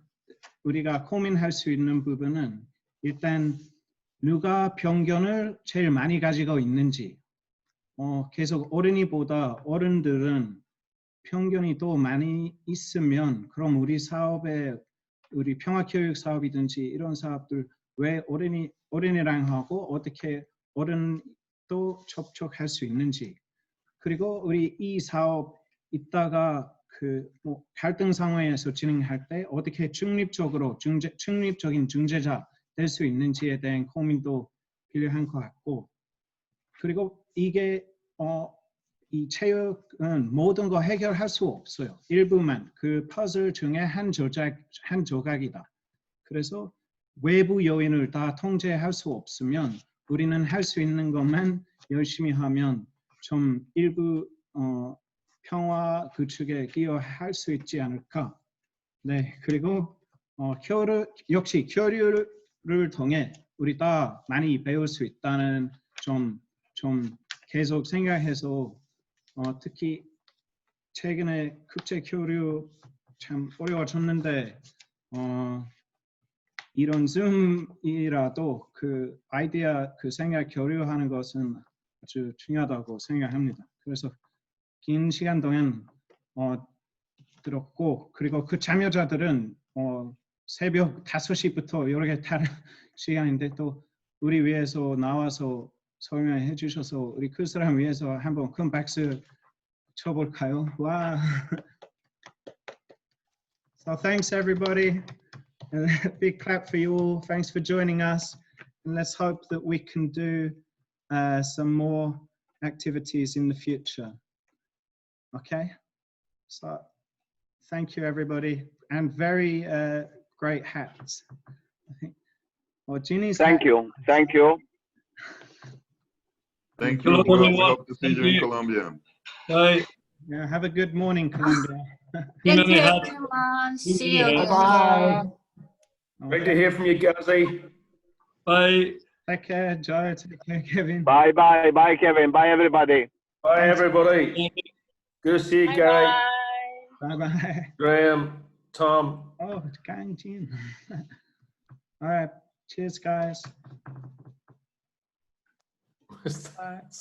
S1: 우리가 고민할 수 있는 부분은 일단 누가 편견을 제일 많이 가지고 있는지 계속 어린이보다 어른들은 편견이 더 많이 있으면 그럼 우리 사업에 우리 평화교육 사업이든지 이런 사업들 왜 어린이랑 하고 어떻게 어른도 접촉할 수 있는지 그리고 우리 이 사업 이따가 그 갈등 상황에서 진행할 때 어떻게 중립적인 중재자 될 수 있는지에 대한 고민도 필요한 것 같고 그리고 이게 이 체육은 모든 거 해결할 수 없어요. 일부만 그 퍼즐 중에 한 조각이다. 그래서 외부 요인을 다 통제할 수 없으면 우리는 할 수 있는 것만 열심히 하면 좀 일부 평화구축에 기여할 수 있지 않을까. 네, 그리고 역시 교류를 통해 우리 다 많이 배울 수 있다는 좀 계속 생각해서 특히 최근에 국제 교류 참 어려워졌는데 이런 줌이라도 그 아이디어 그 생각 교류하는 것은 아주 중요하다고 생각합니다. 그래서 긴 시간 동안 들었고 그리고 그 참여자들은 새벽 5시부터 이렇게 다른 시간인데 또 우리 위해서 나와서 설명해 주셔서 우리 그 사람 위해서 한번 큰 박수 쳐볼까요? 와. So thanks everybody. And a big clap for you all. Thanks for joining us. And let's hope that we can do some more activities in the future. Okay? So thank you everybody. And very great hats. I think. Well, Ginny's
S11: Thank you. Thank you.
S7: Thank you. We hope to see you in Colombia.
S3: Bye.
S1: Yeah, have a good morning, Colombia.
S12: Thank you, everyone. See you.
S8: Bye.
S6: Great to hear from you, Gazzy.
S3: Bye.
S1: Take care, Joe. Take care, Kevin.
S11: Bye, bye, bye, Kevin. Bye, everybody.
S6: Bye, everybody. Good to see you, Gary.
S1: Bye-bye.
S6: Graham, Tom.
S1: Oh, it's Gang Jin. All right. Cheers, guys.
S6: What's that?